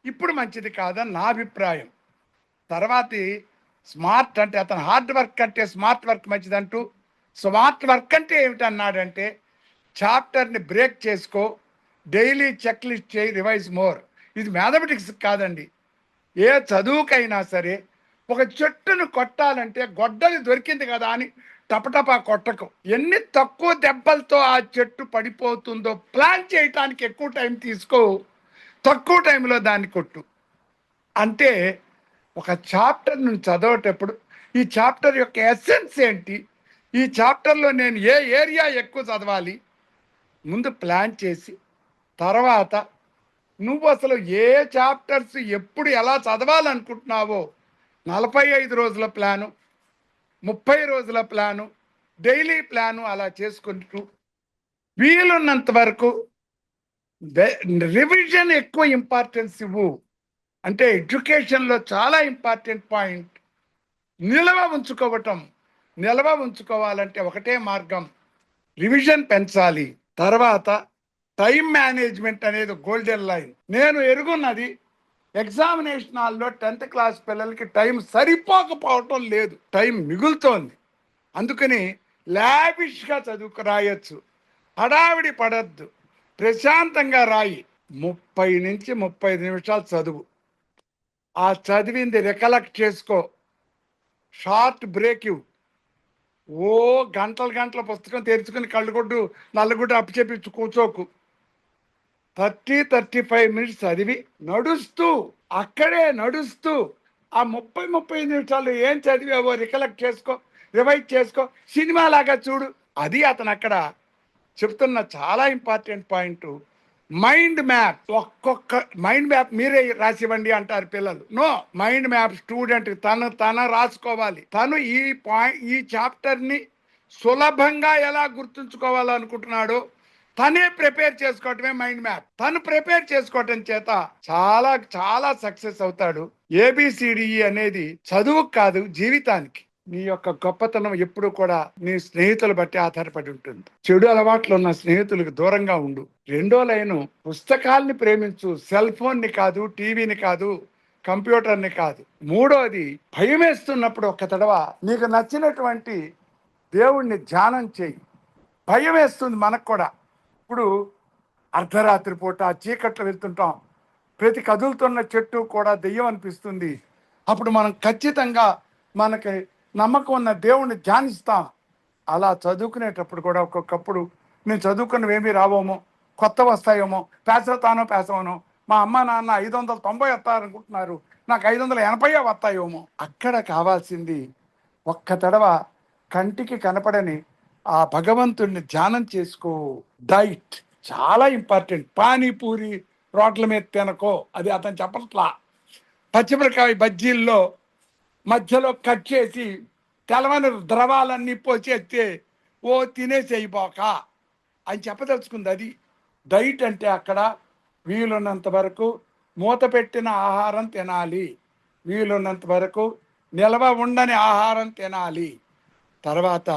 ఇప్పుడు మంచిది కాదని నా అభిప్రాయం. తర్వాతి స్మార్ట్ అంటే అతను హార్డ్ వర్క్ అంటే స్మార్ట్ వర్క్ మంచిదంటూ, స్మార్ట్ వర్క్ అంటే ఏమిటన్నాడంటే చాప్టర్ని బ్రేక్ చేసుకో, డైలీ చెక్ లిస్ట్ చేయి, రివైజ్ మోర్. ఇది మ్యాథమెటిక్స్ కాదండి. ఏ చదువుకైనా సరే ఒక చెట్టును కొట్టాలంటే గొడ్డలి దొరికింది కదా అని టపటపా కొట్టకు. ఎన్ని తక్కువ దెబ్బలతో ఆ చెట్టు పడిపోతుందో ప్లాన్ చేయటానికి ఎక్కువ టైం తీసుకో, తక్కువ టైంలో దాన్ని కొట్టు. అంటే ఒక చాప్టర్ నుంచి చదవేటప్పుడు ఈ చాప్టర్ యొక్క ఎసెన్స్ ఏంటి, ఈ చాప్టర్లో నేను ఏ ఏరియా ఎక్కువ చదవాలి ముందు ప్లాన్ చేసి, తర్వాత నువ్వు అసలు ఏ చాప్టర్స్ ఎప్పుడు ఎలా చదవాలనుకుంటున్నావో 45 రోజుల ప్లాను, 30 రోజుల ప్లాను, డైలీ ప్లాను అలా చేసుకుంటూ వీలున్నంత వరకు రివిజన్ ఎక్కువ ఇంపార్టెన్స్ ఇవ్వు. అంటే ఎడ్యుకేషన్లో చాలా ఇంపార్టెంట్ పాయింట్ నిల్వ ఉంచుకోవాలంటే ఒకటే మార్గం, రివిజన్ పెంచాలి. తర్వాత టైం మేనేజ్మెంట్ అనేది గోల్డెన్ లైన్. నేను ఎరుగున్నది ఎగ్జామినేషన్ హాల్లో 10th క్లాస్ పిల్లలకి టైం సరిపోకపోవటం లేదు, టైం మిగులుతోంది. అందుకని లావిష్గా చదువుకు రాయొచ్చు, హడావిడి పడద్దు, ప్రశాంతంగా రాయి. 30 నుంచి 35 నిమిషాలు చదువు, ఆ చదివింది రికలెక్ట్ చేసుకో, షార్ట్ బ్రేక్ ఇవ్వు. ఓ గంటల పుస్తకం తెరుచుకుని కళ్ళుగొడ్డు నల్లగుడ్డు అప్పచెప్పి కూర్చోకు. 35 మినిట్స్ చదివి అక్కడే నడుస్తూ ఆ 35 నిమిషాలు ఏం చదివావో రికలెక్ట్ చేసుకో, రివైజ్ చేసుకో, సినిమా లాగా చూడు. అది అతను అక్కడ చెప్తున్న చాలా ఇంపార్టెంట్ పాయింట్. మైండ్ మ్యాప్, ఒక్కొక్క మైండ్ మ్యాప్ మీరే రాసివ్వండి అంటారు పిల్లలు. నో, మైండ్ మ్యాప్ స్టూడెంట్ తన రాసుకోవాలి. తను ఈ చాప్టర్ని సులభంగా ఎలా గుర్తుంచుకోవాలనుకుంటున్నాడో తనే ప్రిపేర్ చేసుకోవటమే మైండ్ మ్యాప్. తను ప్రిపేర్ చేసుకోవటం చేత చాలా చాలా సక్సెస్ అవుతాడు. ఏబిసిడిఈ అనేది చదువు కాదు, జీవితానికి. నీ యొక్క గొప్పతనం ఎప్పుడు కూడా నీ స్నేహితులు బట్టి ఆధారపడి ఉంటుంది. చెడు అలవాట్లు ఉన్న స్నేహితులకు దూరంగా ఉండు. రెండో లైను, పుస్తకాల్ని ప్రేమించు, సెల్ ఫోన్ని కాదు, టీవీని కాదు, కంప్యూటర్ని కాదు. మూడోది, భయం వేస్తున్నప్పుడు ఒక్క తడవ నీకు నచ్చినటువంటి దేవుణ్ణి ధ్యానం చేయి. భయం వేస్తుంది మనకు కూడా. ఇప్పుడు అర్ధరాత్రి పూట చీకట్లో వెళ్తుంటాం, ప్రతి కదులుతున్న చెట్టు కూడా దెయ్యం అనిపిస్తుంది. అప్పుడు మనం ఖచ్చితంగా మనకి నమ్మకం ఉన్న దేవుణ్ణి ధ్యానిస్తాం. అలా చదువుకునేటప్పుడు కూడా ఒక్కొక్కప్పుడు నేను చదువుకున్నవేమీ రావేమో, కొత్త వస్తాయేమో, పేసవుతానో మా అమ్మ నాన్న 590 వస్తారనుకుంటున్నారు, నాకు 580 వస్తాయేమో. అక్కడ కావాల్సింది ఒక్క తడవ కంటికి కనపడని ఆ భగవంతుడిని ధ్యానం చేసుకో. డైట్ చాలా ఇంపార్టెంట్. పానీపూరి రోడ్ల మీద తినకో, అది అతను చెప్పట్లా. పచ్చిమిరకాయ బజ్జీల్లో మధ్యలో కట్ చేసి తెలవని ద్రవాలన్నీ పోసేస్తే ఓ తినేసేయిపోక అని చెప్పదలుచుకుంది. అది డైట్ అంటే. అక్కడ వీలున్నంత వరకు మూత పెట్టిన ఆహారం తినాలి, వీలున్నంత వరకు నిల్వ ఉండని ఆహారం తినాలి. తర్వాత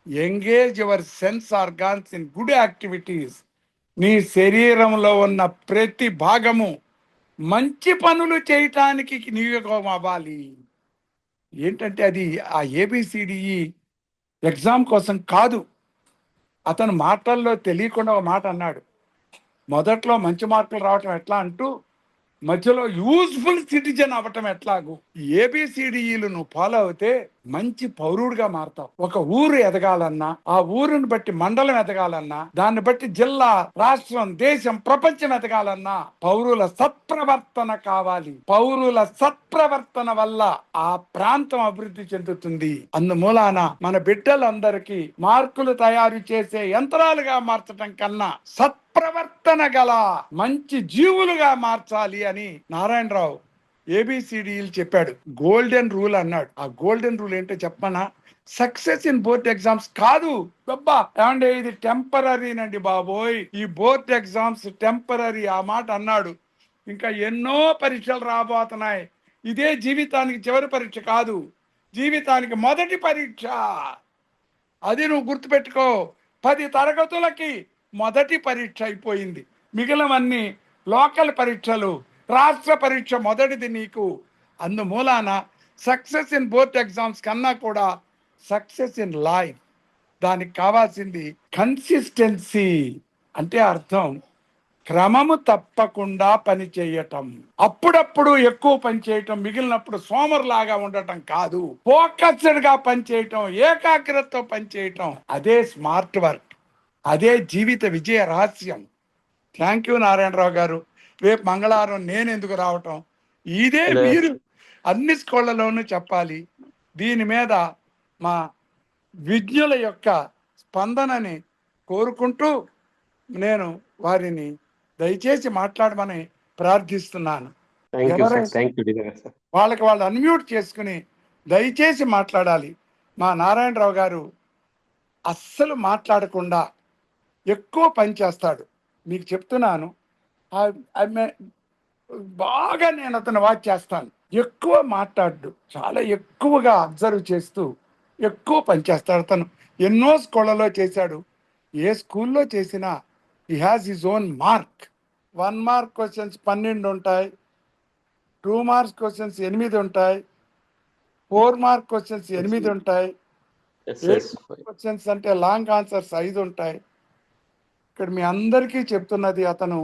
engage your sense organs in good activities. నీ శరీరంలో ఉన్న ప్రతి భాగము మంచి పనులు చేయటానికి నియోగం అవ్వాలి. ఏంటంటే అది ఆ ఏబిసిడిఈ ఎగ్జామ్ కోసం కాదు. అతను మాటల్లో తెలియకుండా ఒక మాట అన్నాడు. మొదట్లో మంచి మార్కులు రావటం ఎట్లా అంటూ మధ్యలో యూజ్ఫుల్ సిటిజన్ అవ్వటం ఎట్లాగూ. ఏబిసిడిఈలు నువ్వు ఫాలో అవుతే మంచి పౌరుడిగా మారతావు. ఒక ఊరు ఎదగాలన్నా, ఆ ఊరుని బట్టి మండలం ఎదగాలన్నా, దాన్ని బట్టి జిల్లా, రాష్ట్రం, దేశం, ప్రపంచం ఎదగాలన్నా పౌరుల సత్ప్రవర్తన కావాలి. పౌరుల సత్ప్రవర్తన వల్ల ఆ ప్రాంతం అభివృద్ధి చెందుతుంది. అందుమూలాన మన బిడ్డలందరికీ మార్కులు తయారు చేసే యంత్రాలుగా మార్చడం కన్నా సత్ప్రవర్తన గల మంచి జీవులుగా మార్చాలి అని నారాయణరావు ఏబిసిడిలు చెప్పాడు. గోల్డెన్ రూల్ అన్నాడు. ఆ గోల్డెన్ రూల్ ఏంటో చెప్పనా? సక్సెస్ ఇన్ బోర్డ్ ఎగ్జామ్స్ కాదు బాబా, ఏమంటే ఇది టెంపరీనండి బాబోయ్, ఈ బోర్డ్ ఎగ్జామ్స్ టెంపరీ. ఆ మాట అన్నాడు. ఇంకా ఎన్నో పరీక్షలు రాబోతున్నాయి. ఇదే జీవితానికి చివరి పరీక్ష కాదు, జీవితానికి మొదటి పరీక్ష. అది నువ్వు గుర్తుపెట్టుకో. 10 తరగతులకి మొదటి పరీక్ష అయిపోయింది, మిగిలినవన్నీ లోకల్ పరీక్షలు. రాష్ట్ర పరీక్ష మొదటిది నీకు. అందుమూలాన సక్సెస్ ఇన్ బోత్ ఎగ్జామ్స్ కన్నా కూడా సక్సెస్ ఇన్ లైఫ్, దానికి కావాల్సింది కన్సిస్టెన్సీ. అంటే అర్థం క్రమము తప్పకుండా పని చేయటం, అప్పుడప్పుడు ఎక్కువ పని చేయటం, మిగిలినప్పుడు సోమరులాగా ఉండటం కాదు. ఫోకస్డ్ గా పని చేయటం, ఏకాగ్రతతో పని చేయటం, అదే స్మార్ట్ వర్క్, అదే జీవిత విజయ రహస్యం. థ్యాంక్ యూ నారాయణరావు గారు. రేపు మంగళవారం నేను ఎందుకు రావటం, ఇదే మీరు అన్ని స్కూళ్ళలోనూ చెప్పాలి. దీని మీద మా విజ్ఞుల యొక్క స్పందనని కోరుకుంటూ నేను వారిని దయచేసి మాట్లాడమని ప్రార్థిస్తున్నాను. వాళ్ళకి వాళ్ళు అన్మ్యూట్ చేసుకుని దయచేసి మాట్లాడాలి. మా నారాయణరావు గారు అస్సలు మాట్లాడకుండా ఎక్కువ పని చేస్తాడు. మీకు చెప్తున్నాను, బాగా నేను అతను వాచ్ చేస్తాను. ఎక్కువ మాట్లాడు, చాలా ఎక్కువగా అబ్జర్వ్ చేస్తూ ఎక్కువ పని చేస్తాడు. అతను ఎన్నో స్కూళ్ళలో చేశాడు. ఏ స్కూల్లో చేసినా he has his own mark. 1 mark questions 12 ఉంటాయి, 2 మార్క్స్ క్వశ్చన్స్ 8 ఉంటాయి, 4 మార్క్ క్వశ్చన్స్ 8 ఉంటాయి, 8 క్వశ్చన్స్ అంటే లాంగ్ ఆన్సర్స్ 5 ఉంటాయి. ఇక్కడ మీ అందరికీ చెప్తున్నది, అతను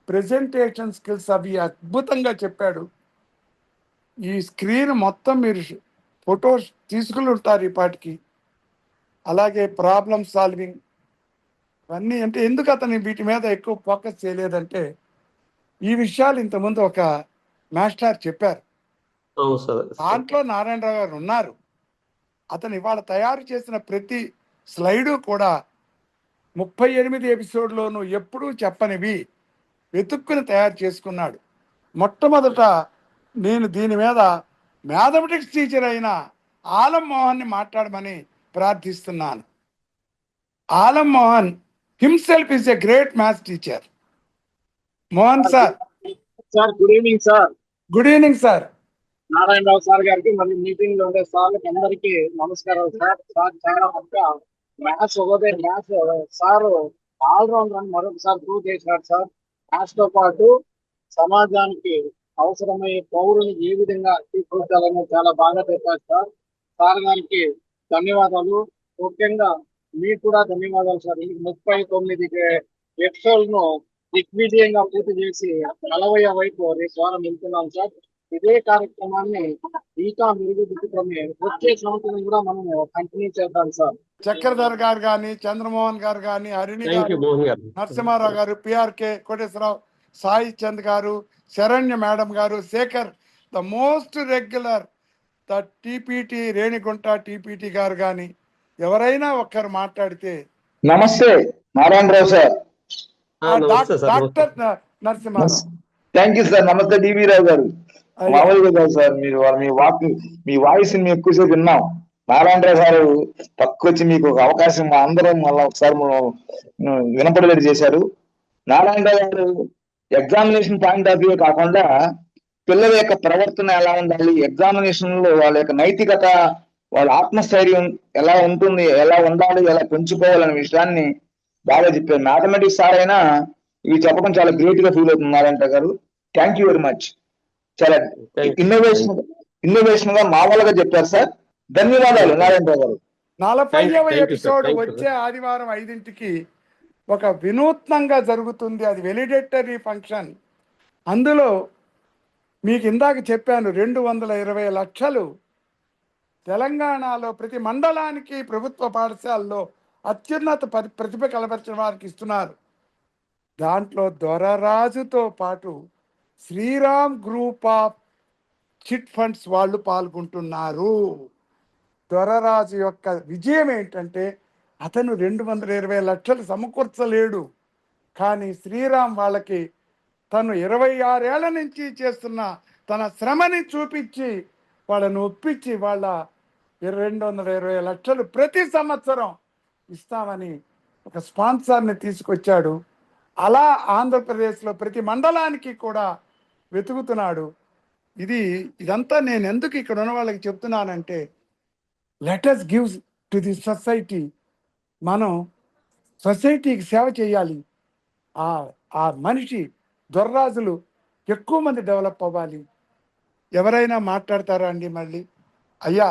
ప్రెజెంటేషన్ స్కిల్స్ అవి అద్భుతంగా చెప్పాడు. ఈ స్క్రీన్ మొత్తం మీరు ఫొటోస్ తీసుకుని ఉంటారు ఈ పాటికి. అలాగే ప్రాబ్లమ్ సాల్వింగ్ ఇవన్నీ. అంటే ఎందుకు అతను వీటి మీద ఎక్కువ ఫోకస్ చేయలేదంటే, ఈ విషయాలు ఇంతకుముందు ఒక మాస్టర్ చెప్పారు, దాంట్లో నారాయణరావు గారు ఉన్నారు. అతను ఇవాళ తయారు చేసిన ప్రతి స్లైడు కూడా 38 ఎపిసోడ్లోనూ ఎప్పుడూ చెప్పనివి వెతుక్కుని తయారు చేసుకున్నాడు. మొట్టమొదట నేను దీని మీద మ్యాథమెటిక్స్ టీచర్ అయిన ఆలం మోహన్ని మాట్లాడమని ప్రార్థిస్తున్నాను. Alam Mohan himself is a great maths teacher. Mohan sir. Sir good evening sir. Good evening sir. Narayana Rao sir గారికి మరియు మీటింగ్ లో ఉండే సార్లకి అందరికీ నమస్కారం సార్. సార్ చాలా పక్క మ్యాథ్స్ ఒకటే మ్యాథ్స్ సార్ ఆల్రౌండర్ అని మరొకసారి ప్రూవ్ చేసినాడు సార్. మ్యాథ్స్ తో పాటు సమాజానికి అవసరమయ్యే పౌరుని ఏ విధంగా తీర్చిదిద్దాలని చాలా బాగా చెప్పారు సార్. సార్ గారికి ధన్యవాదాలు. ముఖ్యంగా మీకు కూడా ధన్యవాదాలు సార్. 39 ఎపిసోడ్ ను దిగ్విజయంగా పూర్తి చేసి 40వ వైపు రేపు వారం వెళ్తున్నాం సార్. ఇదే కార్యక్రమాన్ని ఇంకా మెరుగుదిద్దుకొని వచ్చే సంవత్సరం కూడా మనం కంటిన్యూ చేద్దాం సార్. చక్రధర్ గారు కానీ, చంద్రమోహన్ గారు కానీ, హరిణి గారు, నరసింహారావు గారు, పిఆర్కే కోటేశ్వరరావు, సాయి చంద్ గారు, శరణ్య మేడం గారు, Sekhar, the most regular, the TPT Renigunta TPT గారు కానీ ఎవరైనా ఒక్కరు మాట్లాడితే. నమస్తే Narayana Rao sir. Doctor Narasimha Rao. Thank you sir. నమస్తే డివి రావు గారు. మామూలుగా కాదు సార్, మీరు మీ వాయిస్ ని ఎక్కువసేపు విన్నాం. నారాయణరావు గారు పక్కొచ్చి మీకు ఒక అవకాశం మా అందరం మళ్ళీ ఒకసారి వినపడేది చేశారు. నారాయణరావు గారు ఎగ్జామినేషన్ పాయింట్ ఆఫ్ వ్యూ కాకుండా పిల్లల యొక్క ప్రవర్తన ఎలా ఉండాలి, ఎగ్జామినేషన్ లో వాళ్ళ యొక్క నైతికత, వాళ్ళ ఆత్మస్థైర్యం ఎలా ఉంటుంది, ఎలా ఉండాలి, ఎలా పెంచుకోవాలనే విషయాన్ని బాగా చెప్పారు. మ్యాథమెటిక్స్ సార్ అయినా ఇవి చెప్పడం చాలా గ్రేట్ గా ఫీల్ అవుతుంది నారాయణ గారు. Thank you very much. చాలా ఇన్నోవేషన్ గా మామూలుగా చెప్పారు సార్. ధన్యవాదాలు నారాయణరావు గారు. 40వ ఎపిసోడ్ వచ్చే ఆదివారం 5ంటికి ఒక వినూత్నంగా జరుగుతుంది. అది వెలిడేటరీ ఫంక్షన్. అందులో మీకు ఇందాక చెప్పాను 220 లక్షలు తెలంగాణలో ప్రతి మండలానికి ప్రభుత్వ పాఠశాలలో అత్యున్నత ప్రతిభ కనబరిచిన వారికి ఇస్తున్నారు. దాంట్లో దొరరాజుతో పాటు Sriram group of chit funds వాళ్ళు పాల్గొంటున్నారు. దొరరాజు యొక్క విజయం ఏంటంటే అతను 220 లక్షలు సమకూర్చలేడు, కానీ శ్రీరామ్ వాళ్ళకి తను 26 ఏళ్ల నుంచి చేస్తున్న తన శ్రమని చూపించి వాళ్ళను ఒప్పించి వాళ్ళ 220 లక్షలు ప్రతి సంవత్సరం ఇస్తామని ఒక స్పాన్సర్ని తీసుకొచ్చాడు. అలా ఆంధ్రప్రదేశ్లో ప్రతి మండలానికి కూడా వెతుకుతున్నాడు. ఇదంతా నేను ఎందుకు ఇక్కడ ఉన్న వాళ్ళకి చెప్తున్నానంటే, let us give to the society. మనం సొసైటీకి సేవ చేయాలి. ఆ మనిషి దొర్రాజులు ఎక్కువ మంది డెవలప్ అవ్వాలి. ఎవరైనా మాట్లాడతారా అండి మళ్ళీ? అయ్యా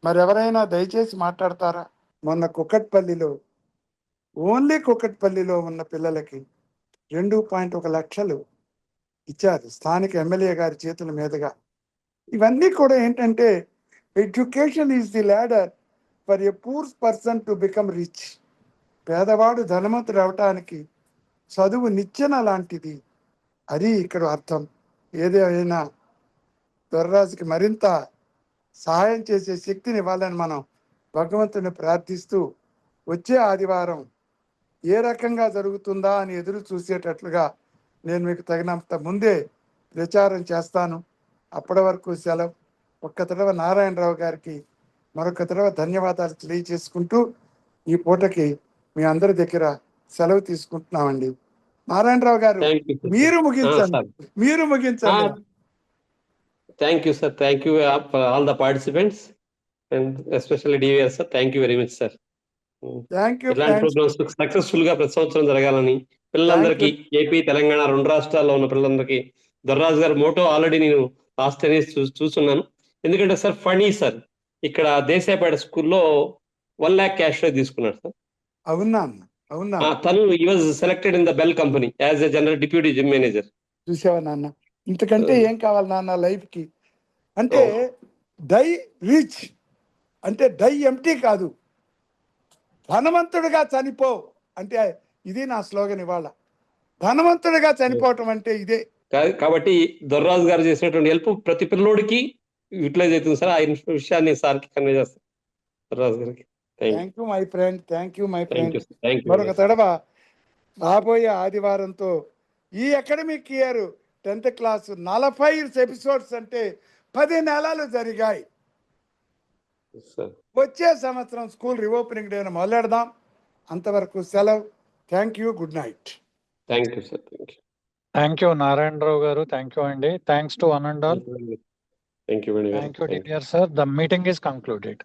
మరెవరైనా దయచేసి మాట్లాడతారా? మొన్న కుకట్పల్లిలో, ఓన్లీ కుకట్పల్లిలో ఉన్న పిల్లలకి 2.1 లక్షలు ఇచ్చారు స్థానిక ఎమ్మెల్యే గారి చేతుల మీదుగా. ఇవన్నీ కూడా ఏంటంటే education is the ladder for a poor person to become rich. పేదవాడు ధనవంతుడు అవటానికి చదువు నిచ్చెన లాంటిది, అది ఇక్కడ అర్థం. ఏదైనా దొర్రాజుకి మరింత సహాయం చేసే శక్తిని ఇవ్వాలని మనం భగవంతుని ప్రార్థిస్తూ, వచ్చే ఆదివారం ఏ రకంగా జరుగుతుందా అని ఎదురు చూసేటట్లుగా నేను మీకు తగినంత ముందే ప్రచారం చేస్తాను. అప్పటి వరకు సెలవు. ఒక్క తడవ నారాయణరావు గారికి మరొక తడవ ధన్యవాదాలు తెలియజేసుకుంటూ ఈ పూటకి మీ అందరి దగ్గర సెలవు తీసుకుంటున్నామండి. నారాయణరావు గారు థ్యాంక్ యూ మీరు ముగించండి, మీరు ముగించండి. Thank you sir, thank you for all the participants and especially DVR sir. Thank you very much sir. Thank you. ఇలాంటి ప్రోగ్రామ్స్ సక్సెస్ఫుల్ గా ప్రతి సంవత్సరం జరగాలని పిల్లలందరికీ, ఏపీ తెలంగాణ 2 రాష్ట్రాల్లో ఉన్న పిల్లలందరికీ దొర్రాజు గారు మోటో ఆల్రెడీ నేను లాస్ట్ 10 years చూస్తున్నాను. ఎందుకంటే సార్ ఫనీ సార్, ఇక్కడ దేశాయపేట స్కూల్లో 1 lakh క్యాష్ తీసుకున్నాడు సార్. అవునా అవునా? తను ఈ was selected in the bell company as a general deputy gym manager. చూసావా నాన్న, ఇంతకంటే ఏం కావాలి నాన్న లైఫ్ కి? అంటే డై రిచ్ అంటే డై ఎంటీ కాదు, ధనవంతుడిగా చనిపో అంటే ఇది నా స్లోగన్ ఇవాళ. ధనవంతుడిగా చనిపోవటం అంటే ఇదే. కాబట్టి దొర్రాజు గారు చేసినటువంటి హెల్ప్ ప్రతి పిల్లోడికి యూటిలైజ్ అవుతుంది సార్. ఆ విషయాన్ని సార్కి కన్వే చేస్తాను దొర్రాజు గారికి. Thank you my friend, thank you my friend. Thank you. మరొక తడవ రాబోయే ఆదివారంతో ఈ academic year 10th class 40 episodes అంటే 10 నెలలు జరిగాయి. వచ్చే సంవత్సరం స్కూల్ రీఓపెనింగ్ డే మొదలెడదాం. అంతవరకు సెలవు. Thank you, good night. Thank you sir. Thank you Narayana Rao గారు. థ్యాంక్ యూ అండి. Thanks to one and all. Thank you. Thank you, dear sir. The meeting is concluded.